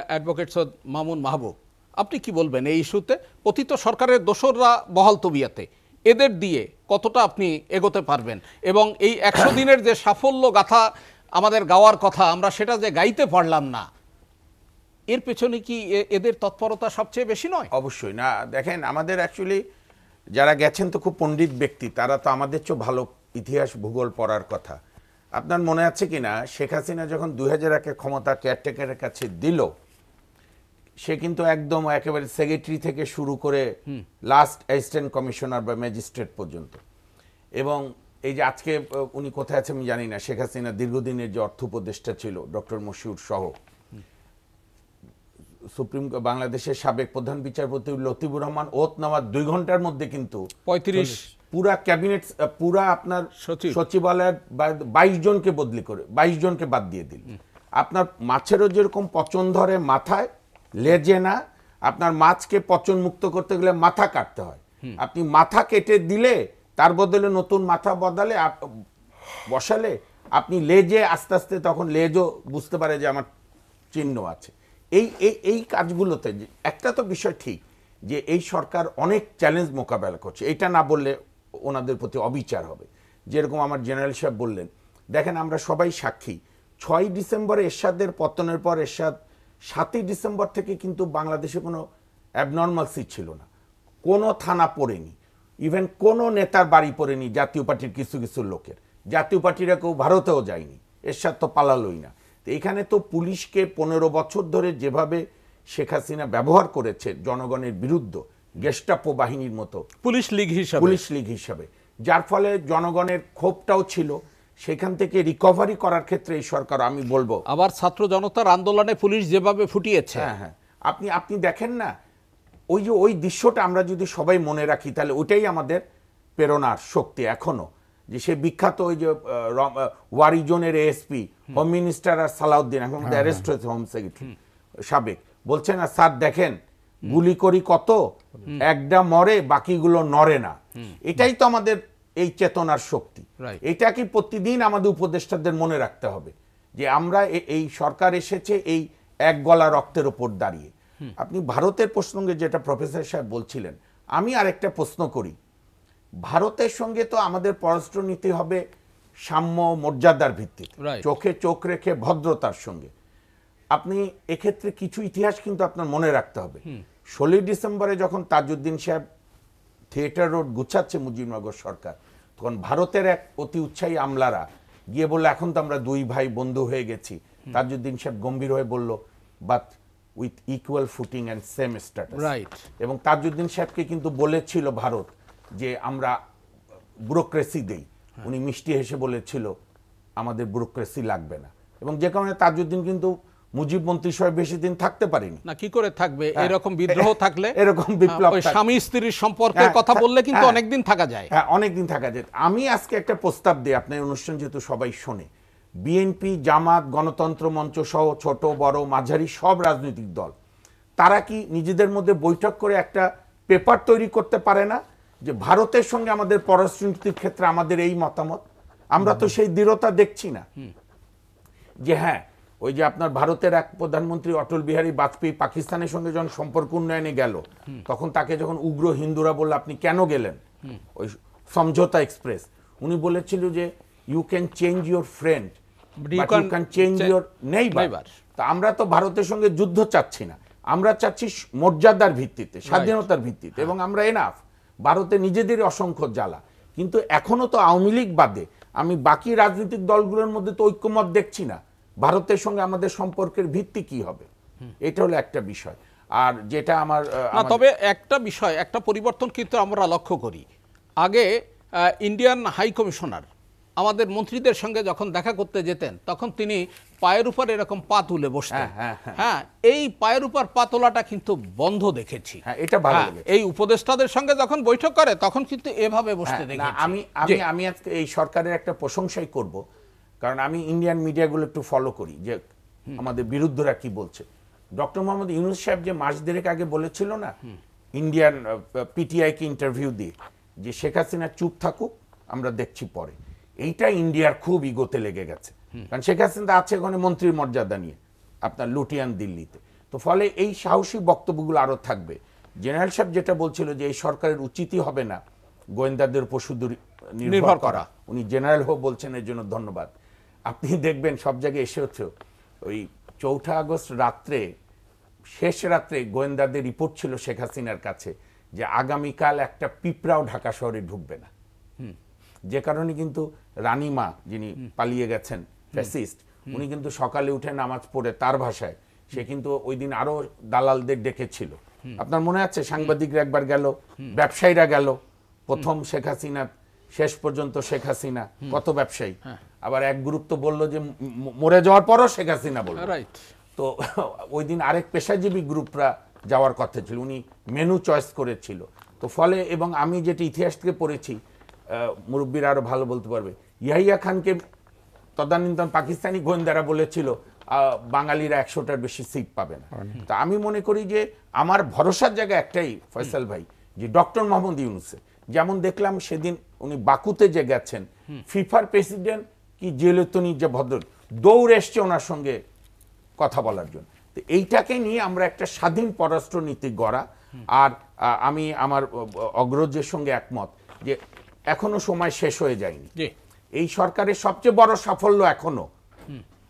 অ্যাডভোকেট সৈয়দ মামুন মাহবুব। আপনি কি বলবেন এই ইস্যুতে? পতিত সরকারের দোসররা বহাল তবিয়াতে, এদের দিয়ে কতটা আপনি এগোতে পারবেন, এবং এই 100 দিনের যে সাফল্য গাথা আমাদের গাওয়ার কথা, আমরা সেটা যে গাইতে পারলাম না, এর পেছনে কি এদের তৎপরতা সবচেয়ে বেশি নয়? অবশ্যই না। দেখেন, আমাদের অ্যাকচুয়ালি যারা গেছেন তো খুব পণ্ডিত ব্যক্তি, তারা তো আমাদের চেয়ে ভালো ইতিহাস ভূগোল পড়ার কথা। আপনার মনে আছে কিনা, শেখ হাসিনা যখন 2001-এ ক্ষমতা কেয়ারটেকারের কাছে দিল, সে কিন্তু একদম একেবারে সেক্রেটারি থেকে শুরু করে লাস্ট অ্যাসিস্ট্যান্ট কমিশনার বা ম্যাজিস্ট্রেট পর্যন্ত, এবং এই যে আজকে উনি কোথায় আছে আমি জানি না, শেখ হাসিনা দীর্ঘদিনের যে অর্থ উপদেষ্টা ছিল ডক্টর মশিউর সহ, বাংলাদেশের সাবেক প্রধান বিচারপতি লতিফুর রহমান ওত নেওয়ার 2 ঘন্টার মধ্যে কিন্তু 35 পুরা ক্যাবিনেট, পুরা আপনার সচিব। সচিবালয়ের 22 জনকে বদলি করে 22 জনকে বাদ দিয়ে দিল। আপনার মাছেরও যেরকম পচন ধরে মাথায়, লেজে না, আপনার মাছকে পচন মুক্ত করতে গেলে মাথা কাটতে হয়। আপনি মাথা কেটে দিলে তার বদলে নতুন মাথা বসালে আপনি লেজে আস্তে আস্তে তখন লেজও বুঝতে পারে যে আমার চিহ্ন আছে। এই কাজগুলোতে একটা তো বিষয় ঠিক যে এই সরকার অনেক চ্যালেঞ্জ মোকাবেলা করছে, এটা না বললে ওনাদের প্রতি অবিচার হবে। যেরকম আমার জেনারেল সাহেব বললেন, দেখেন আমরা সবাই সাক্ষী, 6ই ডিসেম্বরে এরশাদের পতনের পর এরশাদ 7ই ডিসেম্বর থেকে কিন্তু বাংলাদেশে কোনো অ্যাবনর্মালসি ছিল না, কোনো থানা পড়েনি, ইভেন কোনো নেতার বাড়ি পড়েনি জাতীয় পার্টির কিছু কিছু লোকের। জাতীয় পার্টিরা কেউ ভারতেও যায়নি, এরশাদ তো পালালোই না। তো এখানে তো পুলিশকে 15 বছর ধরে যেভাবে শেখ হাসিনা ব্যবহার করেছে জনগণের বিরুদ্ধে, গেস্টাপো বাহিনীর মতো পুলিশ লীগ হিসাবে, যার ফলে জনগণের ক্ষোভটাও ছিল, সেখান থেকে রিকভারি করার ক্ষেত্রে এই সরকার, আমি বলবো, আবার ছাত্র জনতার আন্দোলনে পুলিশ যেভাবে ফুটিয়েছে, হ্যাঁ, আপনি দেখেন না, ওই দৃশ্যটা আমরা যদি সবাই মনে রাখি, তাহলে ওইটাই আমাদের প্রেরণার শক্তি এখনো। যে সে বিখ্যাত ওই যে ওয়ারিজনের এএসপি, হোম মিনিস্টার আর সালাউদ্দিন, এখন অ্যারেস্ট হয়েছে হোম সেক্রেটারি সাবেক, বলছে না স্যার দেখেন গুলি করি কত, একটা মরে বাকিগুলো নড়ে না। এটাই তো আমাদের এই চেতনার শক্তি। এটা কি প্রতিদিন আমাদের উপদেষ্টাদের মনে রাখতে হবে যে আমরা এই সরকার এসেছে এই এক গলা রক্তের উপর দাঁড়িয়ে। আপনি ভারতের প্রসঙ্গে যেটা প্রফেসর সাহেব বলছিলেন, আমি আরেকটা প্রশ্ন করি, ভারতের সঙ্গে তো আমাদের পররাষ্ট্রনীতি হবে সাম্য মর্যাদার ভিত্তিতে, চোখে চোখ রেখে ভদ্রতার সঙ্গে। আপনি এক্ষেত্রে কিছু ইতিহাস কিন্তু আপনার মনে রাখতে হবে। 16 ডিসেম্বরে যখন তাজউদ্দিন সাহেব থিয়েটার রোড গুছাচ্ছে মুজিবনগর সরকার, তখন ভারতের এক অতি উৎসাহী আমলারা গিয়ে বললো এখন তো আমরা 2 ভাই বন্ধু হয়ে গেছি। তাজউদ্দিন সাহেব গম্ভীর হয়ে বলল but with equal footing and same status. এবং তাজউদ্দিন সাহেবকে কিন্তু বলেছিল ভারত যে আমরা ব্যুরোক্রেসি দেই, উনি মিষ্টি হেসে বলেছিল আমাদের ব্যুরোক্রেসি লাগবে না। এবং যে কারণে তাজউদ্দিন কিন্তু মুজিব মন্ত্রিসভায় বেশি দিন থাকতে পারেনি। না, কি করে থাকবে? এরকম বিদ্রোহ থাকলে, এরকম বিপ্লব ওই স্বামী স্ত্রীর সম্পর্কের কথা বললে কিন্তু অনেকদিন থাকা যায়। হ্যাঁ, অনেকদিন থাকা যায়। আমি আজকে একটা প্রস্তাব দিই, আপনার অনুষ্ঠান যেহেতু সবাই শোনে, বিএনপি, জামাত, গণতন্ত্র মঞ্চ সহ ছোট বড় মাঝারি সব রাজনৈতিক দল, তারা কি নিজেদের মধ্যে বৈঠক করে একটা পেপার তৈরি করতে পারে না যে ভারতের সঙ্গে আমাদের পররাষ্ট্রনীতির ক্ষেত্রে আমাদের এই মতামত? আমরা তো সেই দৃঢ়তা দেখছি না যে হ্যাঁ, ওই যে আপনার ভারতের এক প্রধানমন্ত্রী অটল বিহারী বাজপেয়ী পাকিস্তানের সঙ্গে যখন সম্পর্ক উন্নয়নে গেল, তখন তাকে যখন উগ্র হিন্দুরা বলল আপনি কেন গেলেন ওই সমঝোতা এক্সপ্রেস, উনি বলেছিল যে you can change your friend but you can change your neighbour. তা আমরা তো ভারতের সঙ্গে যুদ্ধ চাচ্ছি না, আমরা চাচ্ছি মর্যাদার ভিত্তিতে, স্বাধীনতার ভিত্তিতে, এবং আমরা এনাফ। ভারতে নিজেদের অসংখ্য জ্বালা, কিন্তু এখনো তো আওয়ামী লীগ বাদে আমি বাকি রাজনৈতিক দলগুলোর মধ্যে তো ঐক্যমত দেখছি না ভারতের সঙ্গে আমাদের সম্পর্কের ভিত্তি কি হবে। এটা হলো একটা বিষয়। আর যেটা আমার তবে একটা বিষয়, একটা পরিবর্তন কিন্তু আমরা লক্ষ্য করি। আগে ইন্ডিয়ান হাই কমিশনার আমাদের মন্ত্রীদের সঙ্গে যখন দেখা করতে যেতেন, তখন তিনি পায়ের উপর এরকম পা তুলে বসতেন। হ্যাঁ, এই পায়ের উপর পা তোলাটা কিন্তু বন্ধ দেখেছি। এটা ভালো। এই উপদেষ্টাদের সঙ্গে যখন বৈঠক করে তখন কিন্তু এভাবে বসতে দেখেছি। আমি আজকে এই সরকারের একটা প্রশংসাই করব, কারণ আমি ইন্ডিয়ান মিডিয়াগুলো একটু ফলো করি যে আমাদের বিরুদ্ধরা কি বলছে। ডক্টর মোহাম্মদ ইউনূস সাহেব যে মাস দেড়েক আগে বলেছিল না ইন্ডিয়ান পিটিআই কে ইন্টারভিউ দিয়ে, যে শেখ হাসিনা চুপ থাকুক, আমরা দেখছি পরে, এইটা ইন্ডিয়ার খুব ইগোতে লেগে গেছে। কারণ শেখ হাসিনা আছে ওখানে মন্ত্রীর মর্যাদা নিয়ে আপনার লুটিয়ান দিল্লিতে, তো ফলে এই সাহসী বক্তব্যগুলো আরো থাকবে। জেনারেল সাহেব যেটা বলছিল যে এই সরকারের উচিতই হবে না গোয়েন্দাদের উপর শুধু নির্ভর করা, উনি জেনারেল হোক বলছেন, এর জন্য ধন্যবাদ। আপনি দেখবেন সব জায়গায় এসে হচ্ছে ওই 4 আগস্ট রাত্রে, শেষ রাত্রে গোয়েন্দাদের রিপোর্ট ছিল শেখ হাসিনার কাছে যে আগামীকাল একটা পিঁপড়াও ঢাকা শহরে ঢুকবে না। যে কারণে কিন্তু রানীমা যিনি পালিয়ে গেছেন ফ্যাসিস্ট, উনি কিন্তু সকালে উঠে নামাজ পড়ে, তার ভাষায় সে কিন্তু ওই দিন আরো দালালদের ডেকেছিল। আপনার মনে আছে সাংবাদিকরা একবার গেল, ব্যবসায়ীরা গেল, প্রথম শেখ হাসিনা শেষ পর্যন্ত শেখ হাসিনা, কত ব্যবসায়ী। আবার এক গ্রুপ তো বললো যে মরে যাওয়ার পরও শেখ হাসিনা বলল। তো ওই দিন আরেক পেশাজীবী গ্রুপরা যাওয়ার কথা ছিল, উনি মেনু চয়েস করেছিল। তো ফলে, এবং আমি যেটা ইতিহাস থেকে পড়েছি, মুরব্বীরা আরো ভালো বলতে পারবে, ইয়াহিয়া খানকে তদানীন্তন পাকিস্তানি গোয়েন্দারা বলেছিল বাঙালিরা 100টার বেশি সিট পাবে না। তা আমি মনে করি যে আমার ভরসার জায়গা একটাই ফয়সাল ভাই, যে ডক্টর মোহাম্মদ ইউনূসে, যেমন দেখলাম সেদিন উনি বাকুতে যে গেছেন, ফিফার প্রেসিডেন্ট কি জেলেতনি যে ভদ্র দৌড় এসছে ওনার সঙ্গে কথা বলার জন্য। তো এইটাকে নিয়ে আমরা একটা স্বাধীন পররাষ্ট্রনীতি গড়া। আর আমি আমার অগ্রজের সঙ্গে একমত যে এখনো সময় শেষ হয়ে যায়নি। এই সরকারের সবচেয়ে বড় সাফল্য এখনো,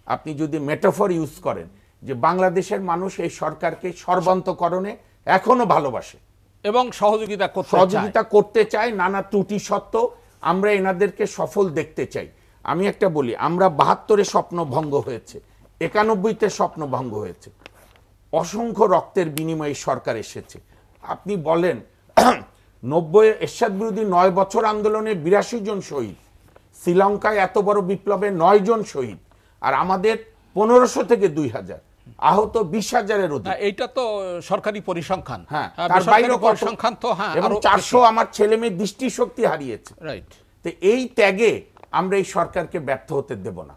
আপনি যদি মেটাফর ইউজ করেন, যে বাংলাদেশের মানুষ এই সরকারকে সর্বান্তকরণে এখনো ভালোবাসে এবং সহযোগিতা করতে চায়। নানা ত্রুটি সত্ত্বেও আমরা এনাদেরকে সফল দেখতে চাই। আমি একটা বলি, আমরা 72-এ স্বপ্ন ভঙ্গ হয়েছে, 91-তে স্বপ্ন ভঙ্গ হয়েছে, অসংখ্য রক্তের বিনিময়ে সরকার এসেছে। আপনি বলেন 90 এরশাদ বিরোধী 9 বছর আন্দোলনে 82 জন শহীদ, শ্রীলঙ্কায় এত বড় বিপ্লবে 9 জন শহীদ, আর আমাদের 1500 থেকে 2000, আহত 20,000-এর অধিক। এইটা তো সরকারি পরিসংখ্যান। হ্যাঁ, তার বাইরেও পরিসংখ্যান তো, হ্যাঁ, এবং 400 আমার ছেলে মেয়ে দৃষ্টিশক্তি হারিয়েছে। রাইট। তো এই ত্যাগে আমরা এই সরকারকে ব্যর্থ হতে দেব না।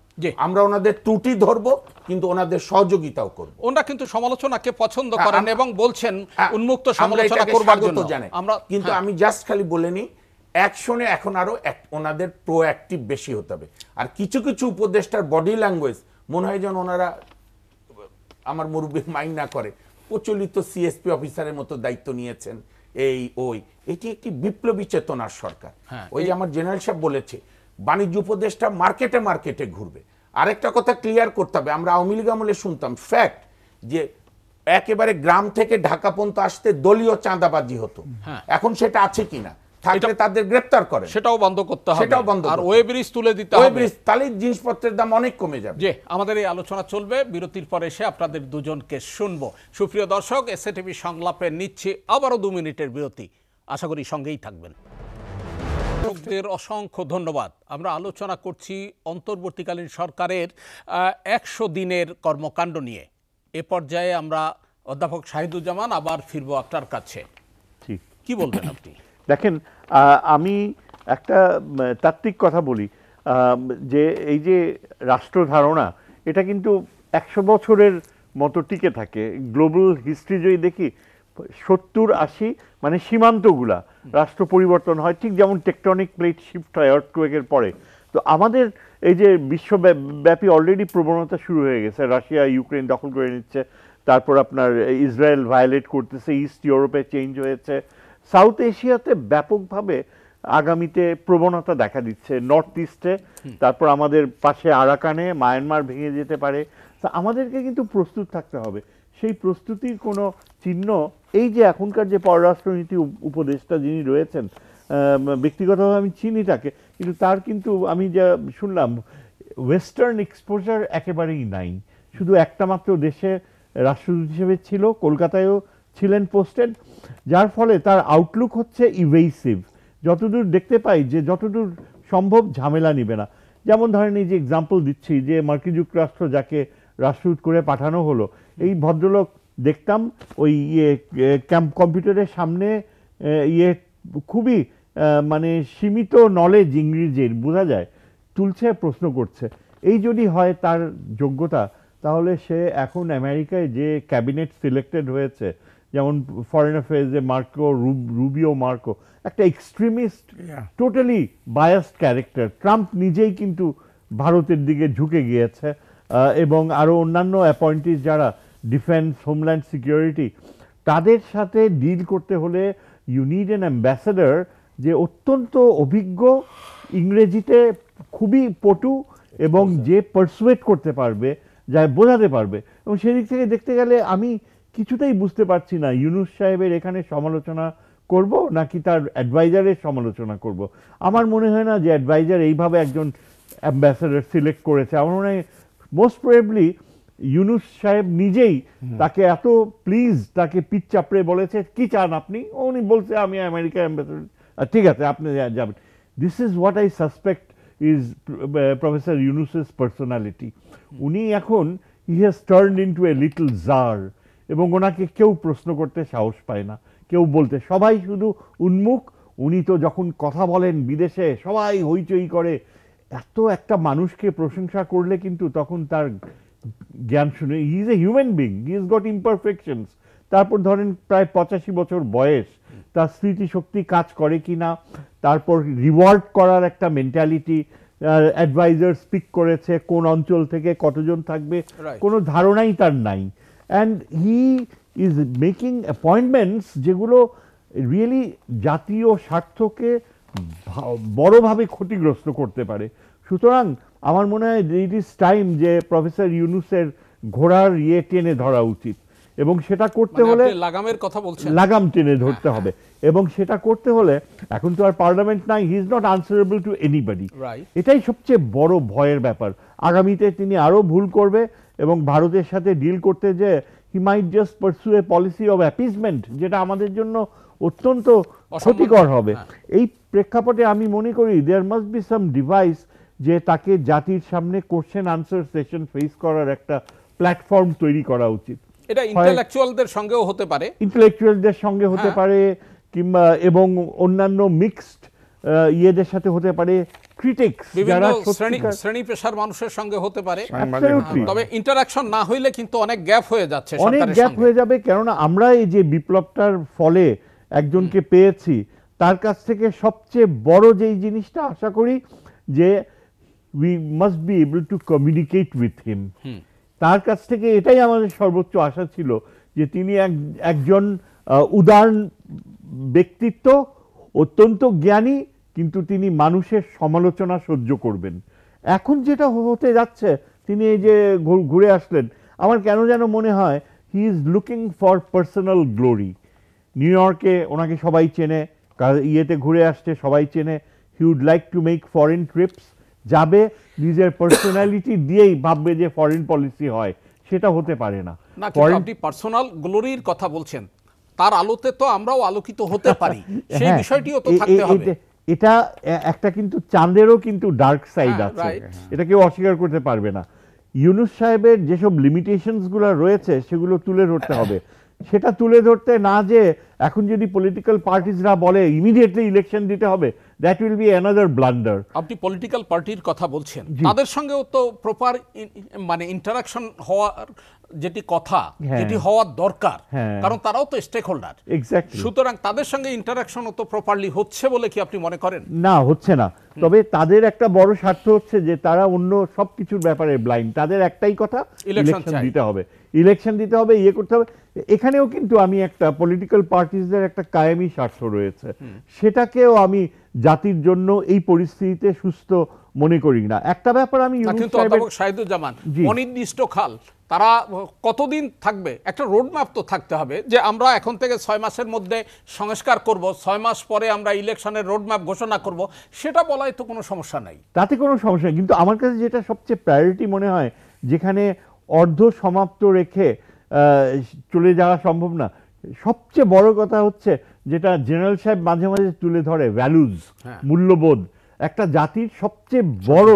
আমরা ওনাদের ত্রুটি ধরবো, কিন্তু ওনাদের সহযোগিতাও করব। ওনারা কিন্তু সমালোচনাকে পছন্দ করেন এবং বলছেন উন্মুক্ত সমালোচনা করবার জন্য। কিন্তু আমি জাস্ট খালি বলে নিই, অ্যাকশনে এখন আরো ওনাদের প্রোঅ্যাক্টিভ বেশি হতে হবে। আর কিছু কিছু উপদেষ্টার বডি ল্যাঙ্গুয়েজ মনে হয় যেন ওনারা, আমার মুরব্বী মাইন্ড না করে, প্রচলিত সিএসপি অফিসারের মতো দায়িত্ব নিয়েছেন। এটি একটি বিপ্লবী চেতনার সরকার। ওই যে আমার জেনারেল সাহেব বলেছে, বাণিজ্য উপদেষ্টা মার্কেটে মার্কেটে ঘুরবে। আরেকটা কথা ক্লিয়ার করতে হবে, আমরা আওয়ামী লীগ আমলে শুনতাম ফ্যাক্ট যে একেবারে গ্রাম থেকে ঢাকা পর্যন্ত আসতে দলীয় চাঁদাবাজি হতো। এখন সেটা আছে কিনা, থাকলে তাদের গ্রেফতার করে, সেটাও বন্ধ করতে হবে, সেটাও বন্ধ, আর ওয়ে ব্রিজ তুলে দিতে হবে, তাহলে জিনিসপত্রের দাম অনেক কমে যাবে। যে আমাদের এই আলোচনা চলবে, বিরতির পর এসে আপনাদের দুজনকে শুনবো। সুপ্রিয় দর্শক, এসএটিভি সংলাপে নিচ্ছে আবারও 2 মিনিটের বিরতি, আশা করি সঙ্গেই থাকবেন। দর্শকদের অসংখ্য ধন্যবাদ। আমরা আলোচনা করছি অন্তর্বর্তীকালীন সরকারের 100 দিনের কর্মকাণ্ড নিয়ে। এ পর্যায়ে আমরা অধ্যাপক শাহিদুজ্জামান আবার ফিরবো আপনার কাছে। ঠিক কি বলবেন আপনি? দেখেন, আমি একটা তাত্ত্বিক কথা বলি, যে এই যে রাষ্ট্র ধারণা, এটা কিন্তু 100 বছরের মতো টিকে থাকে। গ্লোবাল হিস্ট্রি যদি দেখি 70-80 মানে সীমান্তগুলা রাষ্ট্র পরিবর্তন হয়, ঠিক যেমন টেকটনিক প্লেট শিফট হয় আর্থকোয়েকের পরে। তো আমাদের এই যে বিশ্বব্যাপী অলরেডি প্রবণতা শুরু হয়ে গেছে, রাশিয়া ইউক্রেন দখল করে নিচ্ছে, তারপর আপনার ইসরায়েল ভায়োলেট করতেছে, ইস্ট ইউরোপে চেঞ্জ হয়েছে, সাউথ এশিয়াতে ব্যাপকভাবে আগামীতে প্রবণতা দেখা দিচ্ছে, নর্থ ইস্টে, তারপর আমাদের পাশে আরাকানে মায়ানমার ভেঙে যেতে পারে। তা আমাদেরকে কিন্তু প্রস্তুত থাকতে হবে। সেই প্রস্তুতির কোনো চিহ্ন এই যে এখনকার যে পররাষ্ট্রনীতি উপদেষ্টা যিনি রয়েছেন, ব্যক্তিগতভাবে আমি চিনি তাকে, কিন্তু তার কিন্তু আমি যা শুনলাম ওয়েস্টার্ন এক্সপোজার একেবারেই নাই। শুধু একটা মাত্র দেশে রাষ্ট্রদূত হিসেবে ছিল, কলকাতায়ও ছিলেন পোস্টেড, যার ফলে তার আউটলুক হচ্ছে ইভেসিভ। যতদূর দেখতে পাই যে যতদূর সম্ভব ঝামেলা নিবে না। যেমন ধরেন এই যে এক্সাম্পল দিচ্ছি, যে মার্কিন যুক্তরাষ্ট্র যাকে রাষ্ট্রদূত করে পাঠানো হলো, এই ভদ্রলোক দেখতাম ওই কম্পিউটারের সামনে খুবই মানে সীমিত নলেজ ইংরেজির বোঝা যায়, তুলছে, প্রশ্ন করছে। এই যদি হয় তার যোগ্যতা, তাহলে সে এখন আমেরিকায় যে ক্যাবিনেট সিলেক্টেড হয়েছে, যেমন ফরেন অ্যাফেয়ার্সে রুবিও মার্কো, একটা extremist, totally biased character. Trump নিজেই কিন্তু ভারতের দিকে ঝুঁকে গিয়েছে, এবং আরও অন্যান্য অ্যাপয়েন্টিস যারা ডিফেন্স, হোমল্যান্ড সিকিউরিটি, তাদের সাথে ডিল করতে হলে ইউ নিড অ্যান অ্যাম্বাসেডর যে অত্যন্ত অভিজ্ঞ, ইংরেজিতে খুবই পটু, এবং যে পারসুয়েট করতে পারবে, যা বোঝাতে পারবে। এবং সেদিক থেকে দেখতে গেলে আমি কিছুতেই বুঝতে পারছি না ইউনূস সাহেবের এখানে সমালোচনা করব নাকি তার অ্যাডভাইজারের সমালোচনা করব। আমার মনে হয় না যে অ্যাডভাইজার এইভাবে একজন অ্যাম্বাসেডর সিলেক্ট করেছে। আমার মনে হয় মোস্ট প্রবাবলি ইউনূস সাহেব নিজেই তাকে এত প্লিজ তাকে পিঠ চাপড়ে বলেছে, কি চান আপনি? উনি বলছে আমি আমেরিকার অ্যাম্বাসেডর, ঠিক আছে আপনি যাবেন। This is what I suspect is professor ইউনূসের পার্সোনালিটি। উনি এখন he has turned into a little tsar, এবং ওনাকে কেউ প্রশ্ন করতে সাহস পায় না, কেউ বলতে, সবাই শুধু উন্মুখ। উনি তো যখন কথা বলেন বিদেশে সবাই হইচই করে। এত একটা মানুষকে প্রশংসা করলে কিন্তু তখন তার জ্ঞান শুনে, হি is a human being, he is goat ইমপারফেকশনস। তারপর ধরেন প্রায় 85 বছর বয়স, তার স্মৃতিশক্তি কাজ করে কি না, তারপর রিওয়ার্ড করার একটা মেন্টালিটি, অ্যাডভাইজার স্পিক করেছে কোন অঞ্চল থেকে কতজন থাকবে কোনো ধারণাই তার নাই। And he is making appointments যেগুলো রিয়েলি জাতীয় স্বার্থকে বড়ভাবে ক্ষতিগ্রস্ত করতে পারে। সুতরাং আমার মনে হয় ইট ইজ টাইম যে প্রফেসর ইউনূসের ঘোড়ার টেনে ধরা উচিত, এবং সেটা করতে হলে লাগামের কথা বলছেন, লাগাম টেনে ধরতে হবে। এবং সেটা করতে হলে এখন তো আর পার্লামেন্ট নাই, he is not answerable two anybody. এটাই সবচেয়ে বড় ভয়ের ব্যাপার। আগামীতে তিনি আরো ভুল করবে, এবং ভারতের সাথে ডিল করতে যে he might just pursue a policy of appeasement, যেটা আমাদের জন্য অত্যন্ত ক্ষতিকর হবে। এই প্রেক্ষাপটে আমি মনে করি there must be some device যে তাকে জাতির সামনে কোশ্চেন আনসার সেশন ফেস করার একটা প্ল্যাটফর্ম তৈরি করা উচিত। এটা ইন্টেলেকচুয়ালদের সঙ্গেও হতে পারে, ইন্টেলেকচুয়ালদের সঙ্গে হতে পারে, কিংবা এবং অন্যান্য মিক্সড ইয়েদের সাথে হতে পারে, ক্রিটিক্স যারা শ্রেণী পেশার মানুষের সঙ্গে হতে পারে। Absolutely. তবে ইন্টারাকশন না হইলে কিন্তু অনেক গ্যাপ হয়ে যাচ্ছে, অনেক গ্যাপ হয়ে যাবে। কেননা আমরা এই যে বিপ্লবটার ফলে একজনকে পেয়েছি, তার কাছ থেকে সবচেয়ে বড় যেই জিনিসটা আশা করি যে we must be able to communicate with him. তার কাছ থেকে এটাই আমাদের সর্বোচ্চ আশা ছিল, যে তিনি একজন উদার ব্যক্তিত্ব, অত্যন্ত জ্ঞানী, কিন্তু তিনি মানুষের সমালোচনা সহ্য করবেন। এখন যেটা হতে যাচ্ছে, তিনি এই যে ঘুরে আসলেন, আমার কেন যেন মনে হয় he is looking for personal glory. New ইয়র্কে ওনাকে সবাই চেনে, ইয়েতে ঘুরে আসছে সবাই চেনে। He would like to make foreign trips, যাবে নিজের পার্সোনালিটি দিয়েই ভাববে যে ফরেন পলিসি হয়, সেটা হতে পারে না। আপনি পার্সোনাল গ্লোরির কথা বলছেন, তার আলোতে তো আমরাও আলোকিত হতে পারি, সেই বিষয়টিও তো থাকতে হবে। এটা একটা কিন্তু চাঁদেরও কিন্তু ডার্ক সাইড আছে, এটা কেউ অস্বীকার করতে পারবে না। ইউনূস সাহেবের যেসব লিমিটেশনসগুলো রয়েছে সেগুলো তুলে ধরতে হবে। সেটা তুলে ধরতে না যে এখন যদি পলিটিক্যাল পার্টিসরা বলে ইমিডিয়েটলি ইলেকশন দিতে হবে, that will be another blunder. আপনি পলিটিক্যাল পার্টির কথা বলছেন, তাদের সঙ্গেও তো প্রপার মানে ইন্টারাকশন হওয়ার যেটি কথা, হ্যাঁ। যেটি হওয়ার দরকার, হ্যাঁ। কারণ তারাও তো স্টেক হোল্ডার। এক্স্যাক্টলি। সুতরাং তাদের সঙ্গে ইন্টারাকশনও তো প্রপারলি হচ্ছে বলে কি আপনি মনে করেন? না, হচ্ছে না। তবে তাদের একটা বড় স্বার্থ হচ্ছে যে তারা অন্য সব কিছুর ব্যাপারে ব্লাইন্ড। তাদের একটাই কথা, ইলেকশন ইলেকশন চাই। দিতে হবে, ইলেকশন দিতে হবে, ইয়ে করতে হবে। এখানেও কিন্তু আমি একটা পলিটিক্যাল পার্টিসদের একটা কায়েমি স্বার্থ রয়েছে, সেটাকেও আমি জাতির জন্য এই পরিস্থিতিতে সুস্থ মনে করি না। একটা ব্যাপার আমি ইউনূস কিন্তু সাহেবের- অধ্যাপক শাহিদুজ্জামান, জি। অনির্দিষ্ট কাল তারা কতদিন থাকবে? একটা রোডম্যাপ তো থাকতে হবে যে আমরা এখন থেকে 6 মাসের মধ্যে সংস্কার করব, 6 মাস পরে আমরা ইলেকশনের রোডম্যাপ ঘোষণা করব, সেটা বলাই তো কোনো সমস্যা নাই। তাতে কোনো সমস্যা নেই। কিন্তু আমার কাছে যেটা সবচেয়ে প্রায়োরিটি মনে হয়, যেখানে অর্ধ সমাপ্ত রেখে চলে যাওয়া সম্ভব না, সবচেয়ে বড় কথা হচ্ছে যেটা জেনারেল সাহেব মাঝে মাঝে তুলে ধরে, ভ্যালুজ, হ্যাঁ। মূল্যবোধ। একটা জাতির সবচেয়ে বড়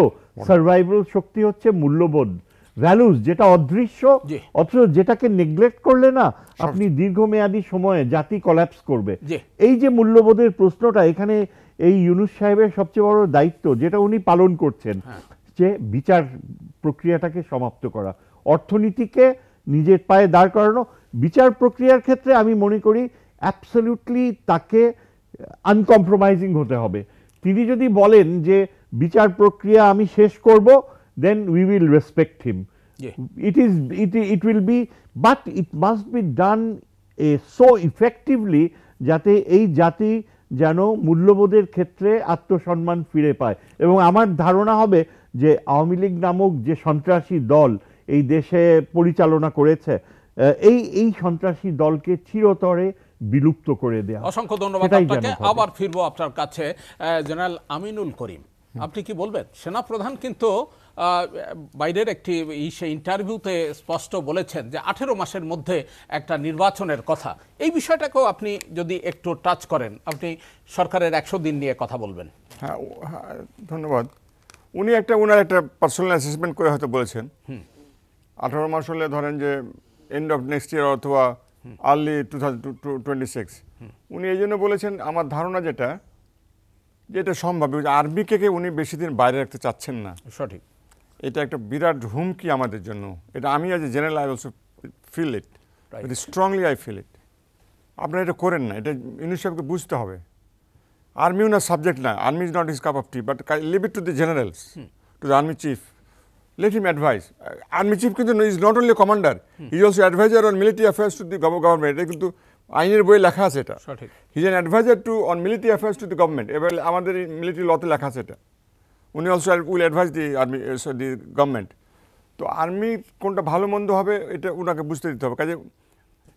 সার্ভাইভাল শক্তি হচ্ছে মূল্যবোধ, ভ্যালুজ, যেটা অদৃশ্য, জি। অথচ যেটাকে নেগলেক্ট করলে না আপনি দীর্ঘমেয়াদী সময়ে জাতি কলাপস করবে। জি। এই যে মূল্যবোধের প্রশ্নটা, এখানে এই ইউনূস সাহেবের সবচেয়ে বড় দায়িত্ব যেটা উনি পালন করছেন, যে বিচার প্রক্রিয়াটাকে সমাপ্ত করা, অর্থনীতিকে নিজের পায়ে দাঁড় করানো। বিচার প্রক্রিয়ার ক্ষেত্রে আমি মনে করি অ্যাবসলিউটলি তাকে আনকম্প্রোমাইজিং হতে হবে। তিনি যদি বলেন যে বিচার প্রক্রিয়া আমি শেষ করব, then we will respect him. জি। It will be, but it must be done so effectively যাতে এই জাতি যেন মূল্যবোধের ক্ষেত্রে আত্মসম্মান ফিরে পায়। এবং আমার ধারণা হবে যে আওয়ামী লীগ নামক যে সন্ত্রাসী দল এই দেশে পরিচালনা করেছে, এই সন্ত্রাসী দলকে চিরতরে বিলুপ্ত করে দেয়া। অসংখ্য ধন্যবাদ সেটাই আপনাকে। যেন হবে। আবার ফিরবো আপনার কাছে। জেনারেল আমিনুল করিম, আপনি কি বলবেন? সেনাপ্রধান কিন্তু বাইরের একটি ইন্টারভিউতে স্পষ্ট বলেছেন যে 18 মাসের মধ্যে একটা নির্বাচনের কথা। এই বিষয়টাকেও আপনি যদি একটু টাচ করেন, আপনি সরকারের 100 দিন নিয়ে কথা বলবেন। হ্যাঁ, ধন্যবাদ। উনি ওনার একটা পার্সোনাল অ্যাসেসমেন্ট করে হয়তো বলেছেন 18 মাস হলে ধরেন যে এন্ড অফ নেক্সট ইয়ার অথবা আর্লি 2026। উনি এই জন্য বলেছেন, আমার ধারণা যেটা সম্ভব, আর্মিকে উনি বেশি দিন বাইরে রাখতে চাচ্ছেন না। সঠিক। এটা একটা বিরাট হুমকি আমাদের জন্য। এটা আমি as a general I also feel it, very strongly I feel it. আপনারা এটা করেন না, এটা ইউনূস সাহেবকে বুঝতে হবে। আর্মি ওনার সাবজেক্ট না, army is not his cup of tea, but leave it to the generals, to the army chief. Let him advise. Army chief কিন্তু is not only commander, he is also adviser on military affairs to the government. এটা কিন্তু আইনের বইয়ে লেখা আছে এটা। সঠিক। He is an adviser to on military affairs to the government. এবার আমাদের মিলিটারি লতে লেখা আছে এটা। উনি also will advise the army, the government. তো আর্মি কোনটা ভালো মন্দ হবে এটা ওনাকে বুঝতে দিতে হবে। কাজে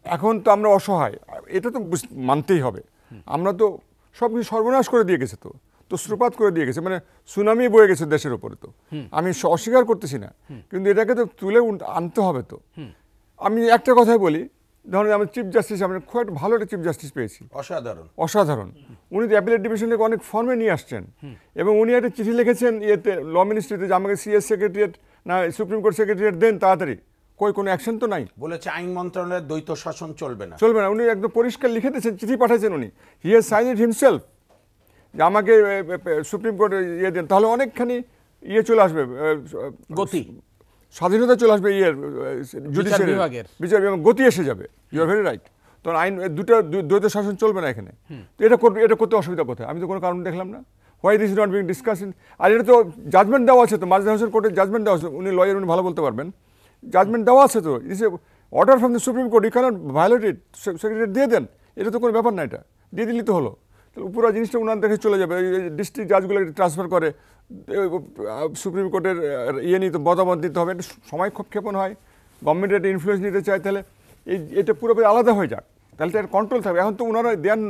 এখন তো আমরা অসহায়, এটা তো মানতেই হবে। আমরা তো সব কিছু সর্বনাশ করে দিয়ে গেছে, তো স্রোপাত করে দিয়ে গেছে, মানে সুনামি বয়ে গেছে দেশের ওপরে। তো আমি অস্বীকার করতেছি না, কিন্তু এটাকে তো তুলে আনতে হবে। তো আমি একটা কথাই বলি, ধরুন আমি চিফ জাস্টিস, আমরা খুব একটা ভালো একটা চিফ জাস্টিস পেয়েছি, অসাধারণ। উনি তো অ্যাপিলেট ডিভিশনকে অনেক ফর্মে নিয়ে আসছেন, এবং উনি একটা চিঠি লিখেছেন ইয়েতে, ল মিনিস্ট্রিতে, যে আমাকে সিএস সেক্রেটারিয়েট না সুপ্রিম কোর্ট সেক্রেটারিয়েট দেন তাড়াতাড়ি। কোনো অ্যাকশন তো নাই। বলেছে আইন মন্ত্রণালয়ের দ্বৈত শাসন চলবে না। উনি একদম পরিষ্কার লিখে দিয়েছেন, চিঠি পাঠাইছেন উনি, he has sign it himself, যে আমাকে সুপ্রিম কোর্টে দেন। তাহলে অনেকখানি চলে আসবে, গতি, স্বাধীনতা চলে আসবে, জুডিশিয়ারি বিচার বিভাগ, গতি এসে যাবে। You are very right. তখন আইন দ্বৈত শাসন চলবে না এখানে। তো এটা করতে অসুবিধা কোথায়? আমি তো কোনো কারণ দেখলাম না। Why this is not being discussed. আর এটা তো জাজমেন্ট দেওয়া আছে, তো মাজেদ হোসেন কোর্টের জাজমেন্ট দেওয়া আছে। উনি লয়ার, উনি ভালো বলতে পারবেন। জাজমেন্ট দেওয়া আছে, তো it's a order from the supreme court, you can't violate it. Secretary দিয়ে দেন, এটা তো কোনো ব্যাপার না, এটা দিয়ে দিলেই তো হলো। তাহলে পুরো জিনিসটা ওনার দেখে চলে যাবে। ডিস্ট্রিক্ট জাজগুলোকে ট্রান্সফার করে সুপ্রিম কোর্টের নিতে মতামত দিতে হবে, এটা সময় খুব ক্ষেপণ হয়। গভর্নমেন্ট একটা ইনফ্লুয়েন্স নিতে চায়, তাহলে এটা পুরোপুরি আলাদা হয়ে যাক, তাহলে তো এর কন্ট্রোল থাকবে। এখন তো ওনারা they are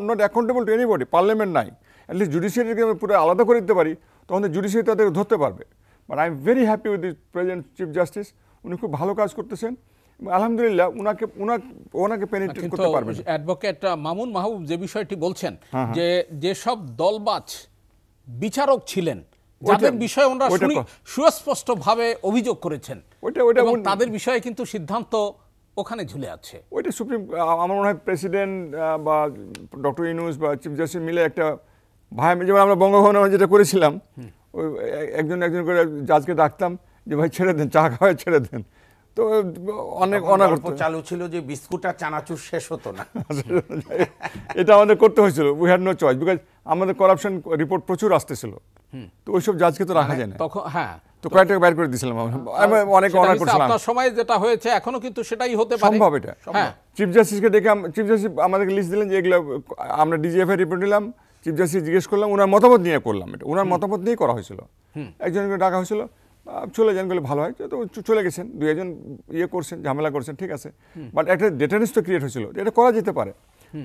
not accountable to anybody, parliament নাই। অ্যাটলিস্ট জুডিশিয়ারিকে আমরা পুরো আলাদা করে দিতে পারি, তখন তো জুডিশিয়ারি তাদের ধরতে পারবে। But I am very happy with the present chief justice. উনি খুব ভালো কাজ করতেছেন, আলহামদুলিল্লাহ। ওনাকে পেনিট্রেট করতে পারবেন। অ্যাডভোকেট মামুন মাহবুব যে বিষয়টি বলছেন, যে যেসব দলবাজ বিচারক ছিলেন যাদের বিষয়ে ওনারা ওইটা সুস্পষ্টভাবে অভিযোগ করেছেন ওইটা এবং তাদের বিষয়ে কিন্তু সিদ্ধান্ত ওখানে ঝুলে আছে। ওইটা সুপ্রিম, আমার মনে হয় প্রেসিডেন্ট বা ডক্টর ইউনূস বা চিফ জাস্টিস মিলে একটা ভাই, যেমন আমরা বঙ্গভবনে যেটা করেছিলাম, ওই একজন করে জাজকে ডাকতাম যে ভাই ছেড়ে দেন, চা খাওয়ায় ছেড়ে দেন। তো অনেক গল্প চালু ছিল যে বিস্কুট আর চানাচুর শেষ হতো না। এটা আমাদের করতে হয়েছিল, we had no choice, because আমাদের করাপশন রিপোর্ট প্রচুর আসতেছিল। তো ওইসব জাজকে তো রাখা যায় না, তখন হ্যাঁ, তো কয়েকটা বাইর করে দিয়েছিলাম, অনেক অনার করছিলাম। আপনার সময় যেটা হয়েছে এখনো কিন্তু সেটাই হতে পারে, সম্ভব এটা। হ্যাঁ, চিফ জাস্টিসকে ডেকে, চিফ জাস্টিস আমাদেরকে লিস্ট দিলেন যে এগুলো আমরা ডিজিএফ এর রিপোর্ট নিলাম, চিফ জাস্টিস জিজ্ঞেস করলাম, ওনার মতামত নিয়ে করলাম, এটা ওনার মতামত নিয়েই করা হয়েছিল। একজনকে ডাকা হয়েছিল, চলে যান বলে ভালো হয়, তো চলে গেছেন, দুই একজন ইয়ে করছেন, ঝামেলা করছেন, ঠিক আছে, বাট একটা ডেটারেন্স তো ক্রিয়েট হয়েছিল, এটা করা যেতে পারে।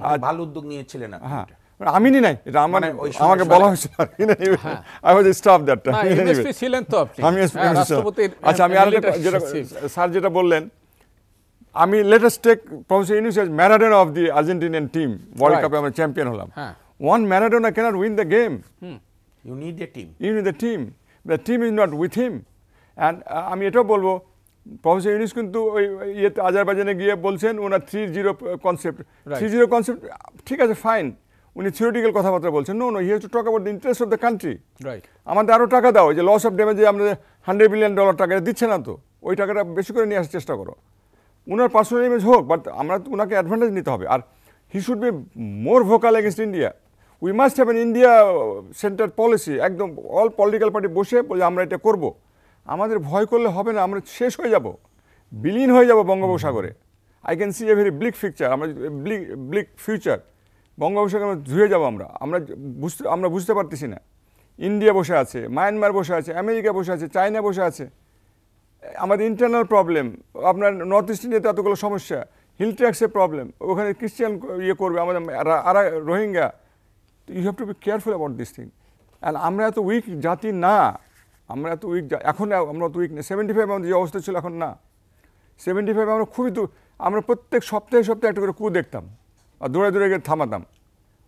আর ভালো উদ্যোগ নিয়েছিলেন আপনি। হ্যাঁ, আমি নি নাই, এটা মানে ওই আমাকে বলা হয়েছিল, I was staff that time. MSP ছিলেন তো আপনি, আমি রাষ্ট্রপতির। আচ্ছা, আমি আরেকটা যেটা স্যার যেটা বললেন, আমি latest take professor Yunus as Maradona of the Argentinian team, world কাপে আমরা চ্যাম্পিয়ন হলাম। One Maradona can't win the game, you need a team, you need the team, the team is not with him. And আমি এটাও বলবো, প্রফেসর ইউনূস কিন্তু ওই ইয়েতে আজারবাইজানে গিয়ে বলছেন ওনার 3-0 কনসেপ্ট, 3-0 কনসেপ্ট, ঠিক আছে ফাইন, উনি থিওরিটিক্যাল কথাবার্তা বলছেন, no he has to talk about the interest of the country. আমাদের আরও টাকা দাও, যে লস অফ ড্যামেজে আমাদের $100 বিলিয়ন টাকা দিচ্ছে না, তো ওই টাকাটা বেশি করে নিয়ে আসার চেষ্টা করো, উনার পার্সোনাল ইমেজ হোক, বাট আমরা ওনাকে অ্যাডভান্টেজ নিতে হবে। আর he should be more vocal against India. We must have an India centre policy, একদম অল পলিটিক্যাল পার্টি বসে বলে আমরা এটা করব। আমাদের ভয় করলে হবে না, আমরা শেষ হয়ে যাব, বিলীন হয়ে যাব বঙ্গোপসাগরে। I can see a very bleak fixture, আমরা ব্লিক ফিউচার, বঙ্গোপসাগরে আমরা ধুয়ে যাবো। আমরা বুঝতে পারতেছি না। ইন্ডিয়া বসে আছে, মায়ানমার বসে আছে, আমেরিকা বসে আছে, চায়না বসে আছে, আমাদের ইন্টারনাল প্রবলেম, আপনার নর্থ ইস্ট ইন্ডিয়াতে এতগুলো সমস্যা, হিল ট্র্যাক্সের প্রবলেম, ওখানে ক্রিশ্চিয়ান ইয়ে করবে, আমাদের Rohingya, you have to be careful about this thing. And আমরা এত উইক জাতি না, আমরা এত উইক, এখন আমরা অত উইক না। 75 আমাদের যে অবস্থা ছিল এখন না, 75 আমরা খুবই আমরা প্রত্যেক সপ্তাহে একটা করে কু দেখতাম আর দৌড়ে গিয়ে থামাতাম,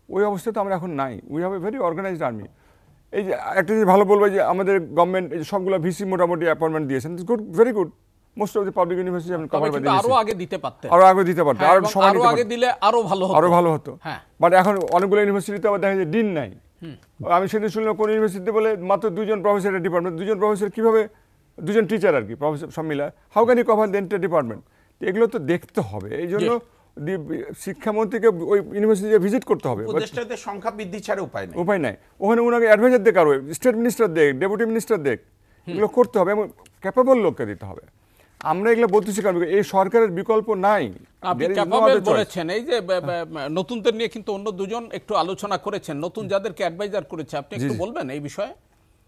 ওই অবস্থাতে আমরা এখন নাই। We have a very organised army. এই যে একটা জিনিস ভালো বলবো যে আমাদের গভর্নমেন্ট এই যে সবগুলো ভিসি মোটামুটি অ্যাপয়েন্টমেন্ট দিয়েছেন, it's good, very good. Most of the public university আমি কভার করে দিয়েছি, আরো আগে দিতে পারতেন, আরো আগে দিতে পারতেন, আরো সময় আরো আগে দিলে আরো ভালো হতো। হ্যাঁ, বাট এখন অনেকগুলো ইউনিভার্সিটিতে আবার দেখা যায় ডিন নাই। আমি সেদিন শুনলাম কোন ইউনিভার্সিটিতে বলে মাত্র 2জন প্রফেসরের ডিপার্টমেন্ট, 2জন প্রফেসর কিভাবে, 2জন টিচার আর কি, প্রফেসর সব মিলা, how can you cover the entire department? এগুলো তো দেখতে হবে, এই জন্য শিক্ষামন্ত্রীকে ওই ইউনিভার্সিটিতে ভিজিট করতে হবে। উপদেষ্টাদের সংখ্যা বৃদ্ধি ছাড়া উপায় নাই, ওখানে ওনাকে অ্যাডভাইজার দেখ, আরো স্টেট মিনিস্টার দেখ, ডেপুটি মিনিস্টার দেখ, এগুলো করতে হবে এবং ক্যাপেবল লোককে দিতে হবে। আমরা এগুলো বলতেছি কারণ এই সরকারের বিকল্প নাই। আপনি ক্যাপাবল বলেছেন, এই যে নতুনদের নিয়ে কিন্তু অন্য দুজন একটু আলোচনা করেছেন, নতুন যাদেরকে অ্যাডভাইজার করেছে, আপনি একটু বলবেন এই বিষয়ে?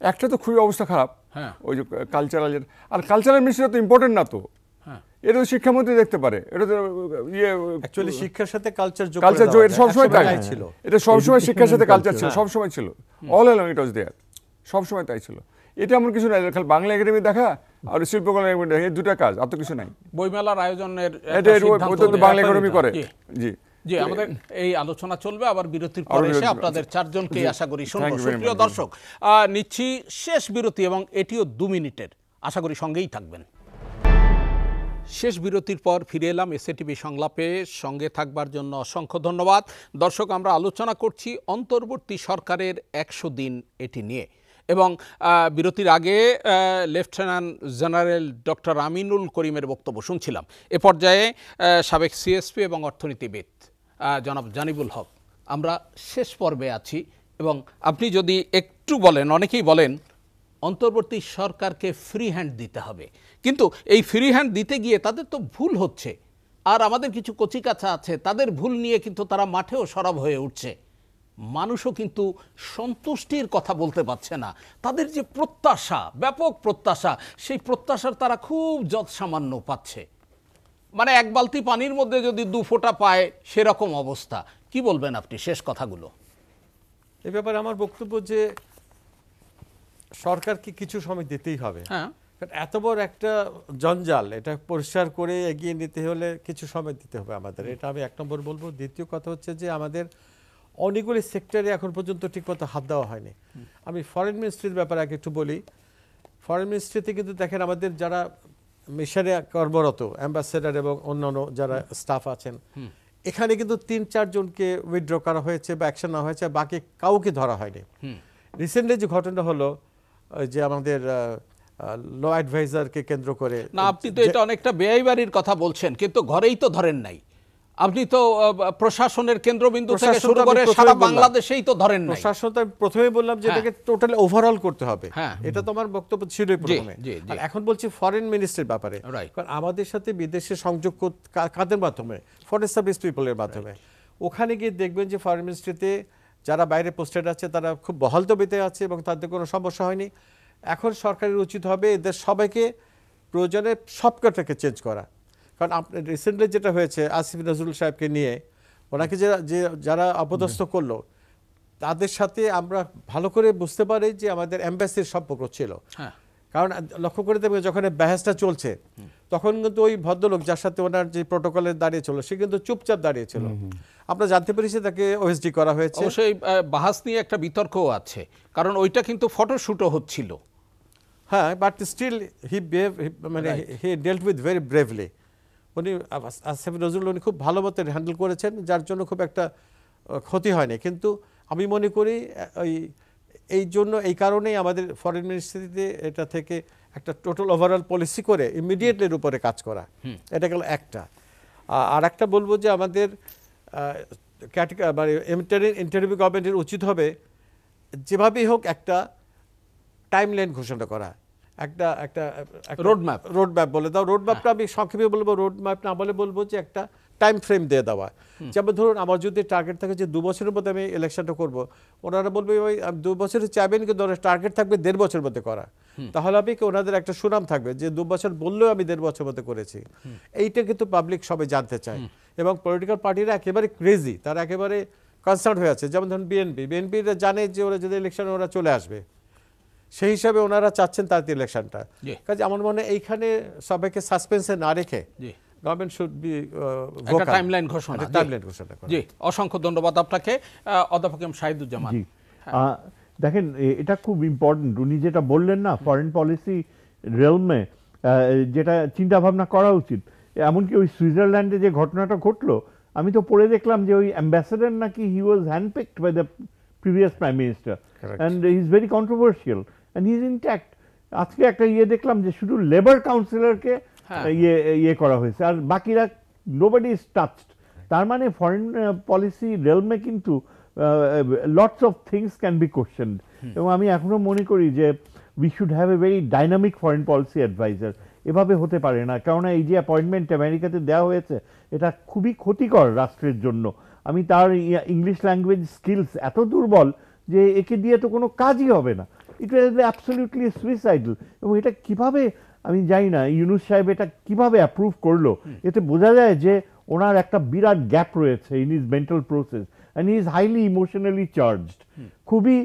একটা তো খুবই অবস্থা খারাপ, হ্যাঁ, ওই যে কালচারাল, আর কালচারাল মিনিস্টার তো ইম্পর্টেন্ট না, তো এটা তো শিক্ষামন্ত্রী দেখতে পারে, এটা তো ইয়ে অ্যাকচুয়ালি শিক্ষার সাথে কালচার যোগ, এটা সবসময় তাই ছিল, এটা সবসময় শিক্ষার সাথে কালচার ছিল, সবসময় ছিল, অল অ্যালং ইট ওয়াজ দেয়ার, সবসময় তাই ছিল। এটা এমন কিছু নাই, খালি বাংলা একাডেমি দেখা আর শিল্পকলা একাডেমি দেখা, এই দুটা কাজ, আর তো কিছু নাই। বইমেলার আয়োজনের এটা বাংলা একাডেমি করে। জি জি, আমাদের এই আলোচনা চলবে, আবার বিরতির পরে এসে আপনাদের চারজনকে আশা করি শুনবো। সুপ্রিয় দর্শক, নিচ্ছি শেষ বিরতি এবং এটিও 2 মিনিটের, আশা করি সঙ্গেই থাকবেন। শেষ বিরতির পর ফিরে এলাম এসএটিভি সংলাপে, সঙ্গে থাকবার জন্য অসংখ্য ধন্যবাদ। দর্শক, আমরা আলোচনা করছি অন্তর্বর্তী সরকারের 100 দিন এটি নিয়ে, এবং বিরতির আগে লেফটেন্যান্ট জেনারেল ডক্টর আমিনুল করিমের বক্তব্য শুনছিলাম। এ পর্যায়ে সাবেক সিএসপি এবং অর্থনীতিবিদ জনাব জানিবুল হক, আমরা শেষ পর্বে আছি, এবং আপনি যদি একটু বলেন, অনেকেই বলেন অন্তর্বর্তী সরকারকে ফ্রি হ্যান্ড দিতে হবে, কিন্তু এই ফ্রি হ্যান্ড দিতে গিয়ে তাদের তো ভুল হচ্ছে, আর আমাদের কিছু কচিকাঁচা আছে, তাদের ভুল নিয়ে কিন্তু তারা মাঠেও সরব হয়ে উঠছে। মানুষও কিন্তু সন্তুষ্টির কথা বলতে পারছে না, তাদের যে প্রত্যাশা, ব্যাপক প্রত্যাশা, সেই প্রত্যাশার তারা খুব যৎসামান্য পাচ্ছে। মানে এক বালতি পানির মধ্যে যদি 2 ফোঁটা পায়, সেরকম অবস্থা। কি বলবেন আপনি শেষ কথাগুলো? এ ব্যাপারে আমার বক্তব্য যে সরকারকে কিছু সময় দিতেই হবে। হ্যাঁ, এত বড় একটা জঞ্জাল, এটা পরিষ্কার করে এগিয়ে নিতে হলে কিছু সময় দিতে হবে আমাদের, এটা আমি 1 নম্বর বলবো। দ্বিতীয় কথা হচ্ছে যে আমাদের অনেকগুলি সেক্টরে এখন পর্যন্ত ঠিকমতো হাত দেওয়া হয়নি। আমি ফরেন মিনিস্ট্রির ব্যাপারে আগে একটু বলি। ফরেন মিনিস্ট্রিতে কিন্তু দেখেন আমাদের যারা মিশনে কর্মরত অ্যাম্বাসেডার এবং অন্যান্য যারা স্টাফ আছেন, এখানে কিন্তু 3-4 জনকে উইথড্র করা হয়েছে বা অ্যাকশন নেওয়া হয়েছে, বাকি কাউকে ধরা হয়নি। রিসেন্টলি যে ঘটনা হলো যে আমাদের ল অ্যাডভাইজারকে কেন্দ্র করে, না আপনি তো এটা অনেকটা বেআইবাড়ির কথা বলছেন, কিন্তু ঘরেই তো ধরেন নাই। আপনি তো প্রশাসনের কেন্দ্রবিন্দু থেকে শুরু করে সারা বাংলাদেশেই তো ধরেন নাই। প্রশাসন তো প্রথমেই বললাম যে এটাকে টোটালি ওভারঅল করতে হবে, হ্যাঁ। এটা তো আমার বক্তব্য ছিলই প্রথমে। আর এখন বলছি ফরেন মিনিস্ট্রির ব্যাপারে, কারণ আমাদের সাথে বিদেশে সংযোগ কাদের মাধ্যমে, ফরেন সার্ভিস পিপলের মাধ্যমে। ওখানে গিয়ে দেখবেন যে ফরেন মিনিস্ট্রিতে যারা বাইরে পোস্টেড আছে তারা খুব বহাল তবিতে আছে এবং তাদের কোনো সমস্যা হয়নি। এখন সরকারের উচিত হবে এদের সবাইকে প্রয়োজনে সবকটাকে চেঞ্জ করা। কারণ রিসেন্টলি যেটা হয়েছে আসিফ নজরুল সাহেবকে নিয়ে, ওনাকে যারা অপদস্থ করলো তাদের সাথে আমরা ভালো করে বুঝতে পারি যে আমাদের এম্বাসির সম্পর্ক ছিল। কারণ লক্ষ্য করে দেখবেন যখন বাহাসটা চলছে তখন কিন্তু ওই ভদ্রলোক যার সাথে ওনার যে প্রোটোকলের দাঁড়িয়েছিল সে কিন্তু চুপচাপ দাঁড়িয়েছিল। আমরা জানতে পেরেছি তাকে ওএসডি করা হয়েছে। অবশ্যই বাহাস নিয়ে একটা বিতর্কও আছে, কারণ ওইটা কিন্তু ফটোশুটও হচ্ছিল। হ্যাঁ, but still he dealt with very bravely. উনি আসিফ নজরুল উনি খুব ভালো মতো হ্যান্ডেল করেছেন, যার জন্য খুব একটা ক্ষতি হয়নি। কিন্তু আমি মনে করি এই কারণেই আমাদের ফরেন মিনিস্ট্রিতে এটা থেকে একটা টোটাল ওভারঅল পলিসি করে ইমিডিয়েটলির উপরে কাজ করা, এটা গেল একটা। আর একটা বলবো যে আমাদের মানে ইন্টারিম গভর্নমেন্টের উচিত হবে যেভাবেই হোক একটা টাইমলাইন ঘোষণা করা, একটা রোডম্যাপ বলে দাও। রোডম্যাপটা আমি সংক্ষেপে বলবো, রোডম্যাপ না বলে বলবো যে একটা টাইম ফ্রেম দিয়ে দেওয়া। যেমন ধরুন আমার যদি টার্গেট থাকে যে 2 বছরের মধ্যে আমি ইলেকশনটা করব, ওনারা বলবে ওই 2 বছরে চাইবেন, কিন্তু টার্গেট থাকবে 1.5 বছরের মধ্যে করা। তাহলে আমি ওনাদের একটা সুনাম থাকবে যে 2 বছর বললেও আমি 1.5 বছরের মধ্যে করেছি। এইটা কিন্তু পাবলিক সবাই জানতে চায় এবং পলিটিক্যাল পার্টিরা একেবারে ক্রেজি, তারা একেবারে কনসার্ন হয়ে আছে। যেমন ধরুন বিএনপিরা জানে যে ওরা যদি ইলেকশনে ওরা চলে আসবে, সেই হিসাবে ওনারা চাচ্ছেন তার ইলেকশনটা। কাজে আমার মনে হয় এইখানে সবাইকে সাসপেন্সে না রেখে গভর্নমেন্ট শুড বি একটা টাইমলাইন ঘোষণা করে। জি, অসংখ্য ধন্যবাদ আপনাকে অধ্যাপক এম শাহিদুজ্জামান। জি, দেখেন এটা খুব ইম্পর্টেন্ট উনি যেটা বললেন না, ফরেন পলিসি রেলমে যেটা চিন্তা ভাবনা করা উচিত। এমনকি ওই সুইজারল্যান্ডে যে ঘটনাটা ঘটলো, আমি তো পড়ে দেখলাম যে ওই অ্যাম্বাসেডার নাকি he was handpicked by the previous prime minister and he is very controversial and he is intact. আজকে একটা দেখলাম যে শুধু লেবার কাউন্সিলরকে ইয়ে করা হয়েছে, আর বাকিরা নোবডি ইজ টাচড। তার মানে ফরেন পলিসি রেলমে কিন্তু lots of things can be questioned. এবং আমি এখনো মনে করি যে we should have a very dynamic foreign policy adviser. এভাবে হতে পারে না, কেননা এই যে অ্যাপয়েন্টমেন্ট আমেরিকাতে দেওয়া হয়েছে এটা খুবই ক্ষতিকর রাষ্ট্রের জন্য। আমি তার ইংলিশ ল্যাঙ্গুয়েজ স্কিলস এত দুর্বল যে একে দিয়ে তো কোনো কাজই হবে না। ইট ওয়াজ অ্যাবসলিউটলি সুইসাইডাল। এবং এটা কিভাবে আমি জানি না ইউনূস সাহেব এটা কিভাবে অ্যাপ্রুভ করলো। এতে বোঝা যায় যে ওনার একটা বিরাট গ্যাপ রয়েছে in his mental process and he is highly emotionally charged, খুবই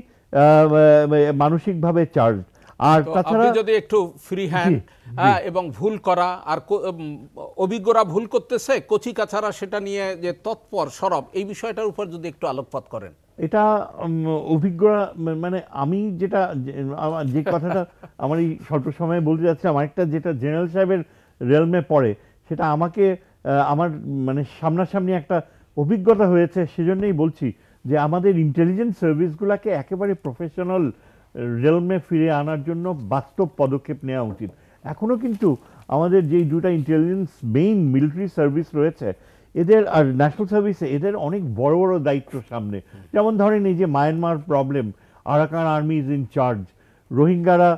মানসিকভাবে চার্জড। আর তাছাড়া যদি একটু ফ্রি হ্যান্ড এবং ভুল করা, আর অভিজ্ঞরা ভুল করতেছে, কচি কাছারা সেটা নিয়ে যে তৎপর সরব, এই বিষয়টার উপর যদি একটু আলোকপাত করেন। এটা অভিজ্ঞরা মানে আমি যেটা যে কথাটা আমার এই স্বল্প সময়ে বলতে যাচ্ছিলাম, আরেকটা যেটা জেনারেল সাহেবের রেলমে পড়ে, সেটা আমাকে আমার মানে সামনাসামনি একটা অভিজ্ঞতা হয়েছে। সেজন্যই বলছি যে আমাদের ইন্টেলিজেন্স সার্ভিসগুলোকে একেবারে প্রফেশনাল রেলমে ফিরে আনার জন্য বাস্তব পদক্ষেপ নেওয়া উচিত। এখনও কিন্তু আমাদের যেই দুটা ইন্টেলিজেন্স মেইন মিলিটারি সার্ভিস রয়েছে, এদের আর ন্যাশনাল সার্ভিসে এদের অনেক বড় বড় দায়িত্ব সামনে। যেমন ধরেন এই যে Myanmar problem, Arakan army is in charge, রোহিঙ্গারা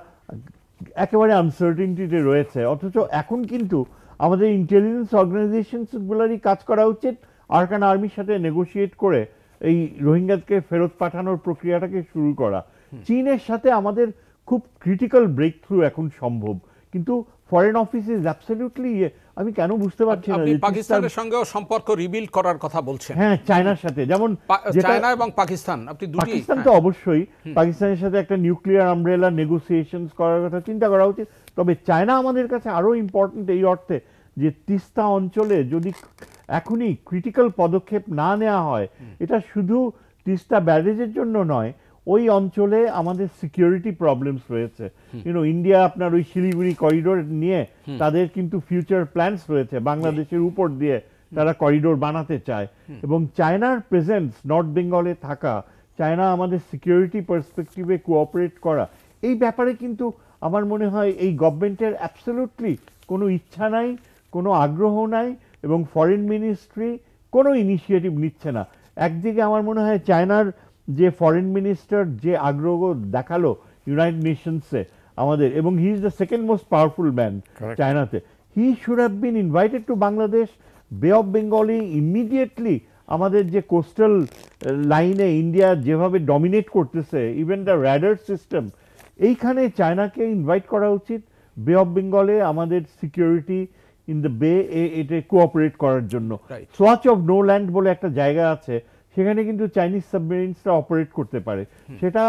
একেবারে আনসার্টেনিটিতে রয়েছে। অথচ এখন কিন্তু আমাদের ইন্টেলিজেন্স অর্গানাইজেশনসগুলোরই কাজ করা উচিত আরাকান আর্মির সাথে নেগোশিয়েট করে এই রোহিঙ্গাকে ফেরত পাঠানোর প্রক্রিয়াটাকে শুরু করা। চীনের সাথে আমাদের খুব ক্রিটিক্যাল ব্রেক থ্রু এখন সম্ভব, কিন্তু ফরেন অফিস ইজ অ্যাবসলিউটলি আমি কেন বুঝতে পারছি না। পাকিস্তানের সঙ্গেও সম্পর্ক রিবিল্ড করার কথা বলছেন। হ্যাঁ, চায়নার সাথে, যেমন চায়না এবং পাকিস্তান, আপনি দুটি, পাকিস্তান তো অবশ্যই পাকিস্তানের সাথে একটা নিউক্লিয়ার আমব্রেলা নেগোসিয়েশনস করার কথা চিন্তা করা উচিত। তবে চায়না আমাদের কাছে আরো ইম্পর্টেন্ট এই অর্থে যে তিস্তা অঞ্চলে যদি এখনই ক্রিটিক্যাল পদক্ষেপ না নেওয়া হয়, এটা শুধু তিস্তা ব্যারেজের জন্য নয়, ওই অঞ্চলে আমাদের সিকিউরিটি প্রবলেমস রয়েছে। ইন্ডিয়া আপনার ওই শিলিগুড়ি করিডোর নিয়ে তাদের কিন্তু ফিউচার প্ল্যানস রয়েছে, বাংলাদেশের উপর দিয়ে তারা করিডোর বানাতে চায়। এবং চায়নার প্রেজেন্স নর্থ বেঙ্গলে থাকা, চায়না আমাদের সিকিউরিটি পার্সপেক্টিভে কোঅপারেট করা, এই ব্যাপারে কিন্তু আমার মনে হয় এই গভর্নমেন্টের অ্যাবসলিউটলি কোনো ইচ্ছা নাই, কোনো আগ্রহ নাই, এবং ফরেন মিনিস্ট্রি কোনো ইনিশিয়েটিভ নিচ্ছে না। একদিকে আমার মনে হয় চায়নার যে ফরেন মিনিস্টার যে আগ্রহ দেখালো ইউনাইটেড নেশনসে আমাদের, এবং he is the second most powerful man চায়নাতে, he should have been invited to Bangladesh. Bay of বেঙ্গলে ইমিডিয়েটলি আমাদের যে কোস্টাল লাইনে ইন্ডিয়া যেভাবে ডমিনেট করতেছে, ইভেন দ্য র্যাডার সিস্টেম, এইখানে চায়নাকে ইনভাইট করা উচিত বে অফ বেঙ্গলে আমাদের সিকিউরিটি ইন দ্য বে এটা কোঅপারেট করার জন্য। সোয়াচ অফ নো ল্যান্ড বলে একটা জায়গা আছে, সেখানে কিন্তু চাইনিজ সাবমেরিনসরা অপারেট করতে পারে, সেটা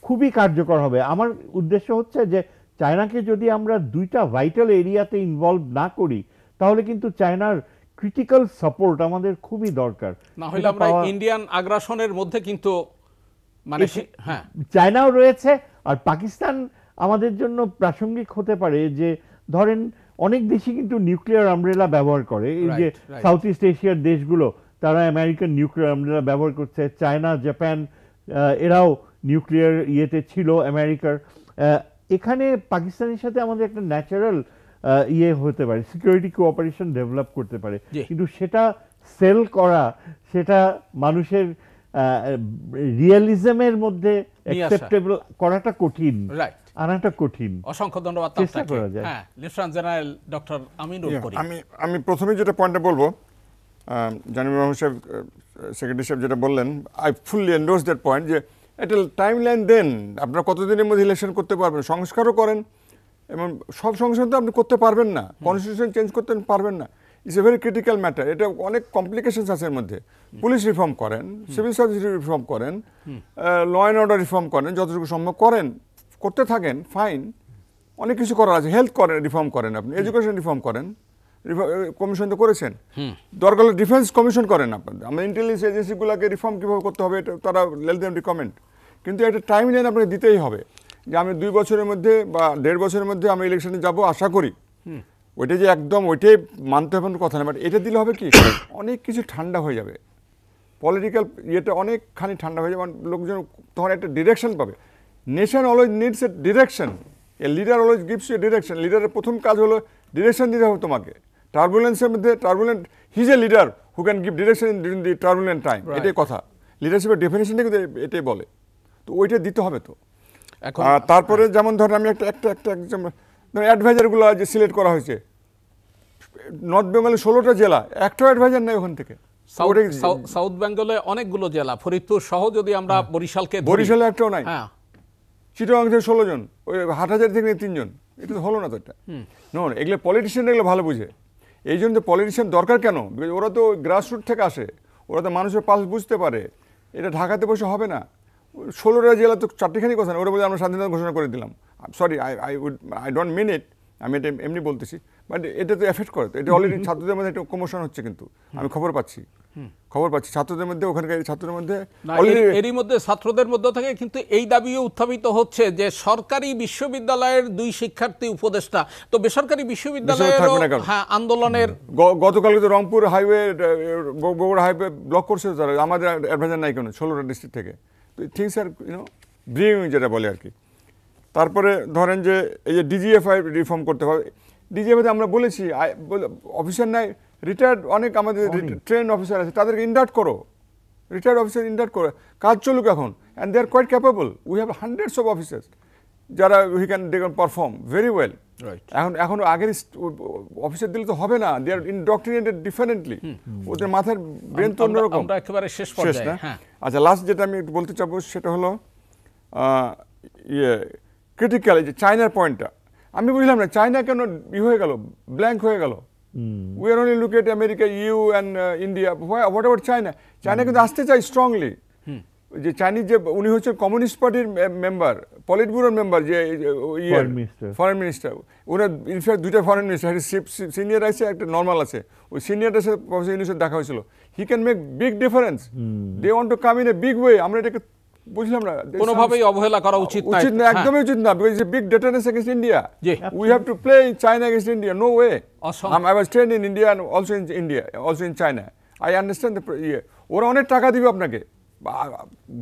খুবই কার্যকর হবে। আমার উদ্দেশ্য হচ্ছে যে চায়নাকে যদি আমরা দুইটা ভাইটাল এরিয়াতে ইনভলভ না করি, তাহলে কিন্তু চায়নার ক্রিটিক্যাল সাপোর্ট আমাদের খুবই দরকার। না হলে আমরা ইন্ডিয়ান আগ্রাসনের মধ্যে কিন্তু মানে হ্যাঁ চায়নাও রয়েছে, আর পাকিস্তান আমাদের জন্য প্রাসঙ্গিক হতে পারে। যে ধরেন অনেক দেশই কিন্তু নিউক্লিয়ার আমব্রেলা ব্যবহার করে, এই যে সাউথ ইস্ট এশিয়ার দেশগুলো তারা আমেরিকান নিউক্লিয়ার আমব্রেলা ব্যবহার করছে, চায়না, জাপান এরাও নিউক্লিয়ার ইয়েতে ছিল আমেরিকার। এখানে পাকিস্তানের সাথে আমাদের একটা ন্যাচারাল ইয়ে হতে পারে, সিকিউরিটি কোঅপারেশন ডেভেলপ করতে পারে, কিন্তু সেটা সেল করা, সেটা মানুষের রিয়েলিজমের মধ্যে অ্যাকসেপ্টেবল করাটা কঠিন, আনাটা কঠিন। অসংখ্য ধন্যবাদ। চেষ্টা করা যায়। হ্যাঁ, লেফটেন্যান্ট জেনারেল ডক্টর আমিনুল করিম। আমি প্রথমে যেটা পয়েন্টটা বলবো, জানিম রহমান সাহেব, সেক্রেটারি সাহেব যেটা বললেন, I fully endorse that point, যে একটা টাইম লাইন দেন, আপনারা কতদিনের মধ্যে ইলেকশন করতে পারবেন, সংস্কারও করেন, এবং সব সংস্কার তো আপনি করতে পারবেন না, কনস্টিটিউশন চেঞ্জ করতে পারবেন না, it's a very critical matter. এটা অনেক কমপ্লিকেশনস আছে এর মধ্যে। পুলিশ রিফর্ম করেন, সিভিল সার্ভিস রিফর্ম করেন, ল অ্যান্ড অর্ডার রিফর্ম করেন, যতটুকু সম্ভব করেন, করতে থাকেন, ফাইন, অনেক কিছু করার আছে। হেলথ করেন, রিফর্ম করেন, আপনি এডুকেশন রিফর্ম করেন, কমিশন তো করেছেন, দরকার হলে ডিফেন্স কমিশন করেন আপনাদের। আমরা ইন্টেলিজেন্স এজেন্সিগুলোকে রিফর্ম কীভাবে করতে হবে এটা তারা লেট দেম রিকমেন্ড, কিন্তু একটা টাইম লাইন আপনাকে দিতেই হবে, যে আমি 2 বছরের মধ্যে বা 1.5 বছরের মধ্যে আমি ইলেকশনে যাব আশা করি। ওইটা যে একদম ওইটাই মানতে হবে কথা না, বাট এটা দিলে হবে কি, অনেক কিছু ঠান্ডা হয়ে যাবে, পলিটিক্যাল ইয়েটা অনেকখানি ঠান্ডা হয়ে যাবে, লোকজন তখন একটা ডিরেকশন পাবে। Nation always needs a direction, a leader always gives a direction. লিডারের প্রথম কাজ হলো ডিরেকশন দিতে হবে তোমাকে। টার্বুলেন্সের মধ্যে he is a leader who can give direction during the turbulent time, এটাই কথা। লিডারশিপের ডেফিনেশনটা কিন্তু এটাই বলে, তো ওইটা দিতে হবে। তো তারপরে যেমন ধরেন আমি একটা অ্যাডভাইজারগুলো যে সিলেক্ট করা হয়েছে, নর্থ বেঙ্গলে 16টা জেলা, একটাও অ্যাডভাইজার নেই ওখান থেকে। সাউথ বেঙ্গলে অনেকগুলো জেলা, ফরিদপুর সহ যদি আমরা বরিশালকে, বরিশালে একটাও নাই, চিটাগাং থেকে 16 জন, ওই হাটহাজারী থেকে 3 জন, এটা তো হলো না। তো এটা এগুলো পলিটিশিয়ান এগুলো ভালো বুঝে, এই জন্য তো পলিটিশিয়ান দরকার কেন, ওরা তো গ্রাসরুট থেকে আসে, ওরা তো মানুষের পালস বুঝতে পারে, এটা ঢাকাতে বসে হবে না। 16টা জেলা তো 4টিখানি কথা না, ওরা বলে আমরা স্বাধীনতা ঘোষণা করে দিলাম। সরি, আই ডোন্ট মিন ইট, আমি এটা এমনি বলতেছি, বাট এটা তো এফেক্ট করে। এটা অলরেডি ছাত্রদের মধ্যে একটা কমোশন হচ্ছে, কিন্তু আমি খবর পাচ্ছি ছাত্রদের মধ্যে, ওখানকার ছাত্রদের মধ্যে, এরই মধ্যে ছাত্রদের মধ্যে থেকে কিন্তু এই দাবিও উত্থাপিত হচ্ছে যে সরকারি বিশ্ববিদ্যালয়ের 2 শিক্ষার্থী উপদেষ্টা, তো বেসরকারি বিশ্ববিদ্যালয়ের আন্দোলনের গতকালকে তো Rangpur highway, Bogura highway block করছে তারা, আমাদের অ্যাডভাইজার নাই কেন 16টা ডিস্ট্রিক্ট থেকে। তো থিংস আর ব্রিউইং যেটা বলে আর কি। তারপরে ধরেন যে এই যে ডিজিএফআই রিফর্ম করতে হবে, ডিজিএফআইতে আমরা বলেছি অফিসার নাই, রিটায়ার্ড অনেক আমাদের ট্রেন অফিসার আছে, তাদেরকে ইন্ডাক্ট করো, রিটায়ার্ড অফিসার ইন্ডাক্ট করে কাজ চলুক এখন, and they are quite capable. We have hundreds of officers যারা they can perform very well. এখন আগের অফিসার দিলে তো হবে না, দে আর ইনডক্ট্রিনেটেড ডিফারেন্টলি, ওদের মাথার ব্রেন তো অন্যরকম। একেবারে শেষ না? আচ্ছা, লাস্ট যেটা আমি একটু বলতে চাবো সেটা হলো ক্রিটিক্যাল, যে চায়নার পয়েন্টটা আমি বুঝলাম না, চায়না কেন হয়ে গেল, ব্ল্যাঙ্ক হয়ে গেল। We are only look at America, EU and India, what about China? China কিন্তু আসতে চাই স্ট্রংলি, যে চাইনিজ যে উনি হচ্ছে কমিউনিস্ট পার্টির মেম্বার, পলিট ব্যুরোর মেম্বার, যে Foreign minister. Foreign minister. ওনার ইনফ্যাক্ট দুইটা ফরেন মিনিস্টার, সিনিয়র আছে, একটা নর্মাল আছে। ওই সিনিয়রটার সাথে প্রফেসর ইউনূসের দেখা হয়েছিল। He can make big difference. They want to come in a big way. আমরা এটাকে বুঝলাম না, কোনোভাবেই অবহেলা করা উচিত নয়। উচিত না, একদমই উচিত না, because big deterrence against India. G. We have to play in China against India. No way. Awesome. I was trained in India and also in India, also in China. I understand the ওরা অনেক টাকা দিবে আপনাকে,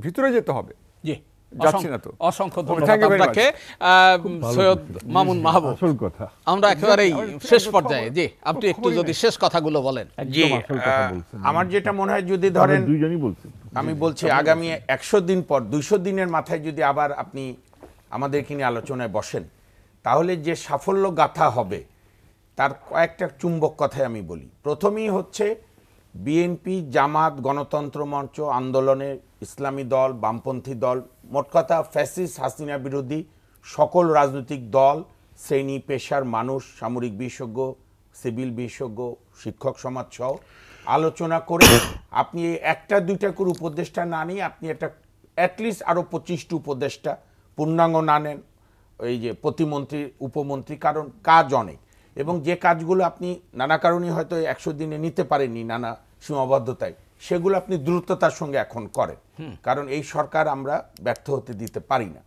ভিতরে যেতে হবে। জি, যাচ্ছি না তো। অসংখ্য Thank ধন্যবাদ you very আপনাকে সৈয়দ মামুন মাহবুব। আসল কথা, আমরা একেবারেই শেষ পর্যায়ে, জি আপনি একটু যদি শেষ কথাগুলো বলেন। জি, একদম আসল কথা বলছেন। আমার যেটা মনে হয়, যদি ধরেন আমরা দুইজনই বলছেন, আমি বলছি আগামী 100 দিন পর, 200 দিনের মাথায় যদি আবার আপনি আমাদেরকে নিয়ে আলোচনায় বসেন, তাহলে যে সাফল্য গাথা হবে তার কয়েকটা চুম্বক কথাই আমি বলি। প্রথমেই হচ্ছে বিএনপি, জামাত, গণতন্ত্র মঞ্চ, আন্দোলনের ইসলামী দল, বামপন্থী দল, মোট কথা ফ্যাসিস্ট হাসিনা বিরোধী সকল রাজনৈতিক দল, শ্রেণী পেশার মানুষ, সামরিক বিশেষজ্ঞ, সিভিল বিশেষজ্ঞ, শিক্ষক সমাজ সহ আলোচনা করে আপনি একটা দুইটা করে উপদেষ্টা না নিয়ে আপনি একটা অ্যাটলিস্ট আরও 25টি উপদেষ্টা পূর্ণাঙ্গ না নেন, এই যে প্রতিমন্ত্রী, উপমন্ত্রী, কারণ কাজ অনেক, এবং যে কাজগুলো আপনি নানা কারণে হয়তো 100 দিনে নিতে পারেননি, নানা সীমাবদ্ধতায়, সেগুলো আপনি দ্রুততার সঙ্গে এখন করেন, কারণ এই সরকার আমরা ব্যর্থ হতে দিতে পারি না।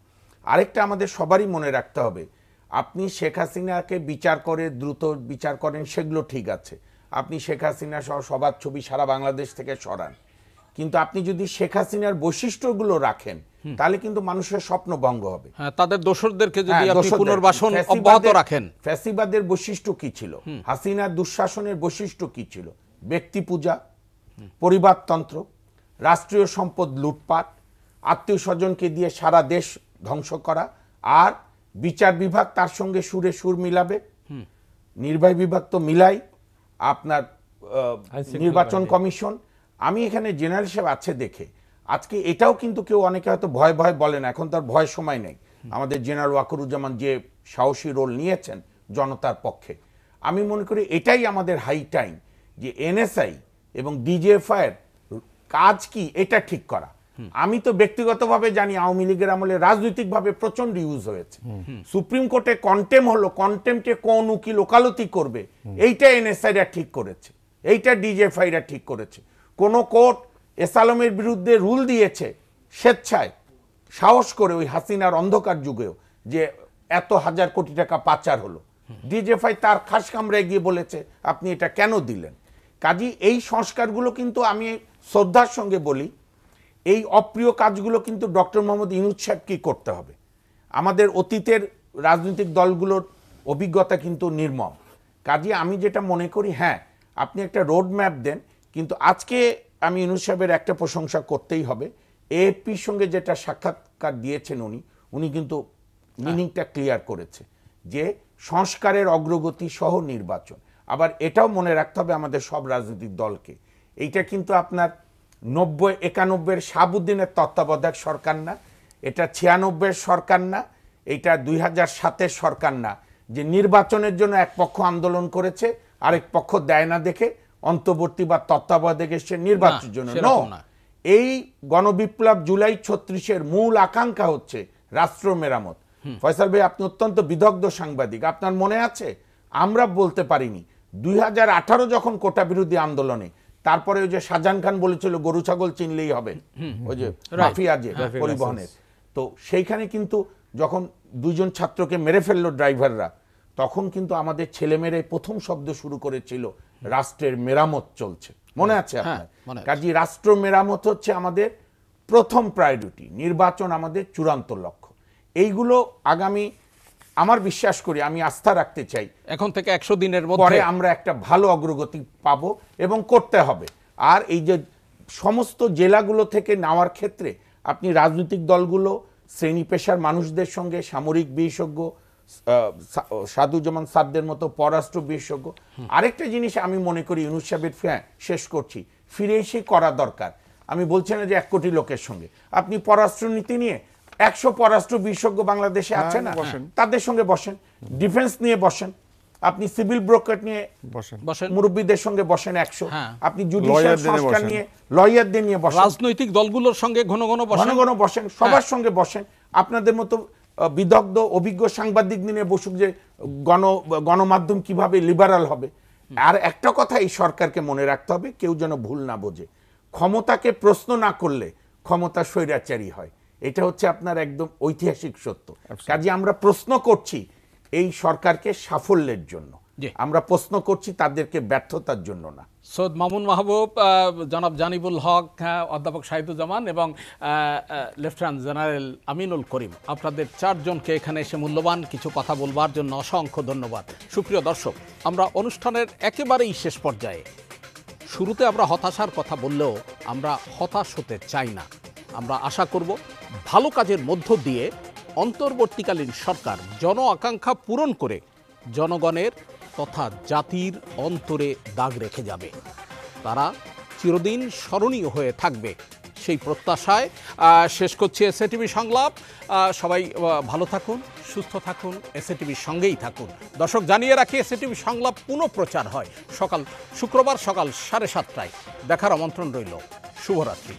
আরেকটা আমাদের সবারই মনে রাখতে হবে, আপনি শেখ হাসিনাকে বিচার করে দ্রুত বিচার করেন, সেগুলো ঠিক আছে, আপনি শেখ হাসিনা সহ সবার ছবি সারা বাংলাদেশ থেকে সরান, কিন্তু আপনি যদি শেখ হাসিনার বৈশিষ্ট্যগুলো রাখেন তাহলে কিন্তু মানুষের স্বপ্ন ভঙ্গ হবে। হ্যাঁ, তাদের দোসরদেরকে যদি হ্যাঁ, আপনি দোসরদের। পুনর্বাসন ফ্যাসিবাদের- অব্যাহত রাখেন। ফ্যাসিবাদের বৈশিষ্ট্য কি ছিল, হাসিনার দুঃশাসনের বৈশিষ্ট্য কি ছিল? ব্যক্তি পূজা, পরিবারতন্ত্র, রাষ্ট্রীয় সম্পদ লুটপাট, আত্মীয় স্বজনকে দিয়ে সারা দেশ ধ্বংস করা, আর বিচার বিভাগ তার সঙ্গে সুরে সুর মিলাবে, নির্বাহী বিভাগ তো মিলাই, আপনার নির্বাচন কমিশন। আমি এখানে জেনারেল সাহেব আছে দেখে আজকে এটাও কিন্তু কেউ অনেকে হয়তো ভয় ভয় বলে না, এখন তার ভয় সময় নেই। আমাদের জেনারেল ওয়াকারুজ্জামান যে সাহসী রোল নিয়েছেন জনতার পক্ষে, আমি মনে করি এটাই আমাদের হাই টাইম যে এনএসআই এবং ডিজিএফআই এর কাজ কি এটা ঠিক করা। আমি তো ব্যক্তিগতভাবে জানি আওয়ামী লীগের আমলে রাজনৈতিকভাবে প্রচন্ড ইউজ হয়েছে। সুপ্রিম কোর্টে কন্টেম হলো, কন্টেম্পটে কোন উকিল ওকালতি করবে, এইটা এনএসআইরা ঠিক করেছে, এইটা ডিজিএফআইরা ঠিক করেছে। কোন কোর্ট এসালমের বিরুদ্ধে রুল দিয়েছে স্বেচ্ছায়, সাহস করে, ওই হাসিনার অন্ধকার যুগেও, যে এত হাজার কোটি টাকা পাচার হলো, ডিজিএফআই তার খাস কামরায় গিয়ে বলেছে আপনি এটা কেন দিলেন। কাজী এই সংস্কারগুলো কিন্তু আমি শ্রদ্ধার সঙ্গে বলি, এই অপ্রিয় কাজগুলো কিন্তু ডক্টর মোহাম্মদ ইউনূস সাহেবকেই করতে হবে। আমাদের অতীতের রাজনৈতিক দলগুলোর অভিজ্ঞতা কিন্তু নির্মম। কাজে আমি যেটা মনে করি, হ্যাঁ আপনি একটা রোড ম্যাপ দেন, কিন্তু আজকে আমি ইউনূস সাহেবের একটা প্রশংসা করতেই হবে, এএফপির সঙ্গে যেটা সাক্ষাৎকার দিয়েছেন উনি কিন্তু মিনিংটা ক্লিয়ার করেছে যে সংস্কারের অগ্রগতি সহ নির্বাচন। আবার এটাও মনে রাখতে হবে আমাদের সব রাজনৈতিক দলকে, এইটা কিন্তু আপনার 90-91 শাহাবুদ্দিনের তত্ত্বাবধায়ক সরকার না, এটা 96 সরকার না, এটা 2007 সরকার না, যে নির্বাচনের জন্য এক পক্ষ আন্দোলন করেছে আরেক পক্ষ দেয় না দেখে অন্তর্বর্তী বা তত্ত্বাবধায়ক এসে নির্বাচনের জন্য। সেরকম না। এই গণবিপ্লব জুলাই 36-এর মূল আকাঙ্ক্ষা হচ্ছে রাষ্ট্র মেরামত। ফয়সাল ভাই, আপনি অত্যন্ত বিদগ্ধ সাংবাদিক, আপনার মনে আছে আমরা বলতে পারিনি 2018 যখন কোটা বিরোধী আন্দোলনে, তারপরে ওই যে শাহজাহান খান বলেছিল গরু ছাগল চিনলেই হবে, ওই যে মাফিয়া যে পরিবহনের, তো সেইখানে কিন্তু যখন দুইজন ছাত্রকে মেরে ফেললো ড্রাইভাররা, তখন কিন্তু আমাদের ছেলেমেয়েরা প্রথম শব্দ শুরু করেছিল রাষ্ট্রের মেরামত চলছে, মনে আছে আপনার? কাজী রাষ্ট্র মেরামত হচ্ছে আমাদের প্রথম প্রায়োরিটি, নির্বাচন আমাদের চূড়ান্ত লক্ষ্য। এইগুলো আগামী, আমার বিশ্বাস করি, আমি আস্থা রাখতে চাই, এখন থেকে 100 দিনের পরে মধ্যে আমরা একটা ভালো অগ্রগতি পাবো এবং করতে হবে। আর এই যে সমস্ত জেলাগুলো থেকে নেওয়ার ক্ষেত্রে আপনি রাজনৈতিক দলগুলো, শ্রেণী পেশার মানুষদের সঙ্গে, সামরিক বিশেষজ্ঞ, সাদুজ্জামান সাদদের মতো পররাষ্ট্র বিশেষজ্ঞ, আরেকটা জিনিস আমি মনে করি ইউনূস সাহেবের, শেষ করছি, ফিরে এসে করা দরকার। আমি বলছি না যে 1 কোটি লোকের সঙ্গে, আপনি পররাষ্ট্রনীতি নিয়ে 100 পররাষ্ট্র বিশেষজ্ঞ বাংলাদেশে আছে না, তাদের সঙ্গে বসেন, ডিফেন্স নিয়ে বসেন, আপনি সিভিল ব্রোকার নিয়ে বসেন বসেন। মুরব্বীদের সঙ্গে বসেন 100, হ্যাঁ। আপনি জুডিশিয়াল লয়ারদের নিয়ে সংস্কার বসেন। নিয়ে লয়ারদের নিয়ে বসেন, রাজনৈতিক দলগুলোর সঙ্গে ঘন ঘন ঘন বসেন। ঘন বসেন, সবার সঙ্গে বসেন। আপনাদের মতো বিদগ্ধ অভিজ্ঞ সাংবাদিক নিয়ে বসুক যে গণমাধ্যম কিভাবে লিবারাল হবে। আর একটা কথা এই সরকারকে মনে রাখতে হবে, কেউ যেন ভুল না বোঝে, ক্ষমতাকে প্রশ্ন না করলে ক্ষমতা স্বৈরাচারী হয়। এটা হচ্ছে আপনার একদম ঐতিহাসিক সত্য। কাজে আমরা প্রশ্ন করছি এই সরকারকে সাফল্যের জন্য, জি। আমরা প্রশ্ন করছি তাদেরকে ব্যর্থতার জন্য না। সৈয়দ মামুন মাহবুব, জনাব জানিবুল হক, অধ্যাপক শাহিদুজ্জামান এবং লেফটেন্যান্ট জেনারেল আমিনুল করিম, আপনাদের চারজনকে এখানে এসে মূল্যবান কিছু কথা বলবার জন্য অসংখ্য ধন্যবাদ। সুপ্রিয় দর্শক, আমরা অনুষ্ঠানের একেবারেই শেষ পর্যায়ে। শুরুতে আমরা হতাশার কথা বললেও আমরা হতাশ হতে চাই না। আমরা আশা করব ভালো কাজের মধ্য দিয়ে অন্তর্বর্তীকালীন সরকার জন আকাঙ্ক্ষা পূরণ করে জনগণের তথা জাতির অন্তরে দাগ রেখে যাবে। তারা চিরদিন স্মরণীয় হয়ে থাকবে, সেই প্রত্যাশায় শেষ করছি এসএটিভি সংলাপ। সবাই ভালো থাকুন, সুস্থ থাকুন, এসএটিভির সঙ্গেই থাকুন। দর্শক, জানিয়ে রাখি এসএটিভি সংলাপ পুনঃপ্রচার হয় শুক্রবার সকাল 7:30টায়। দেখার আমন্ত্রণ রইল। শুভরাত্রি।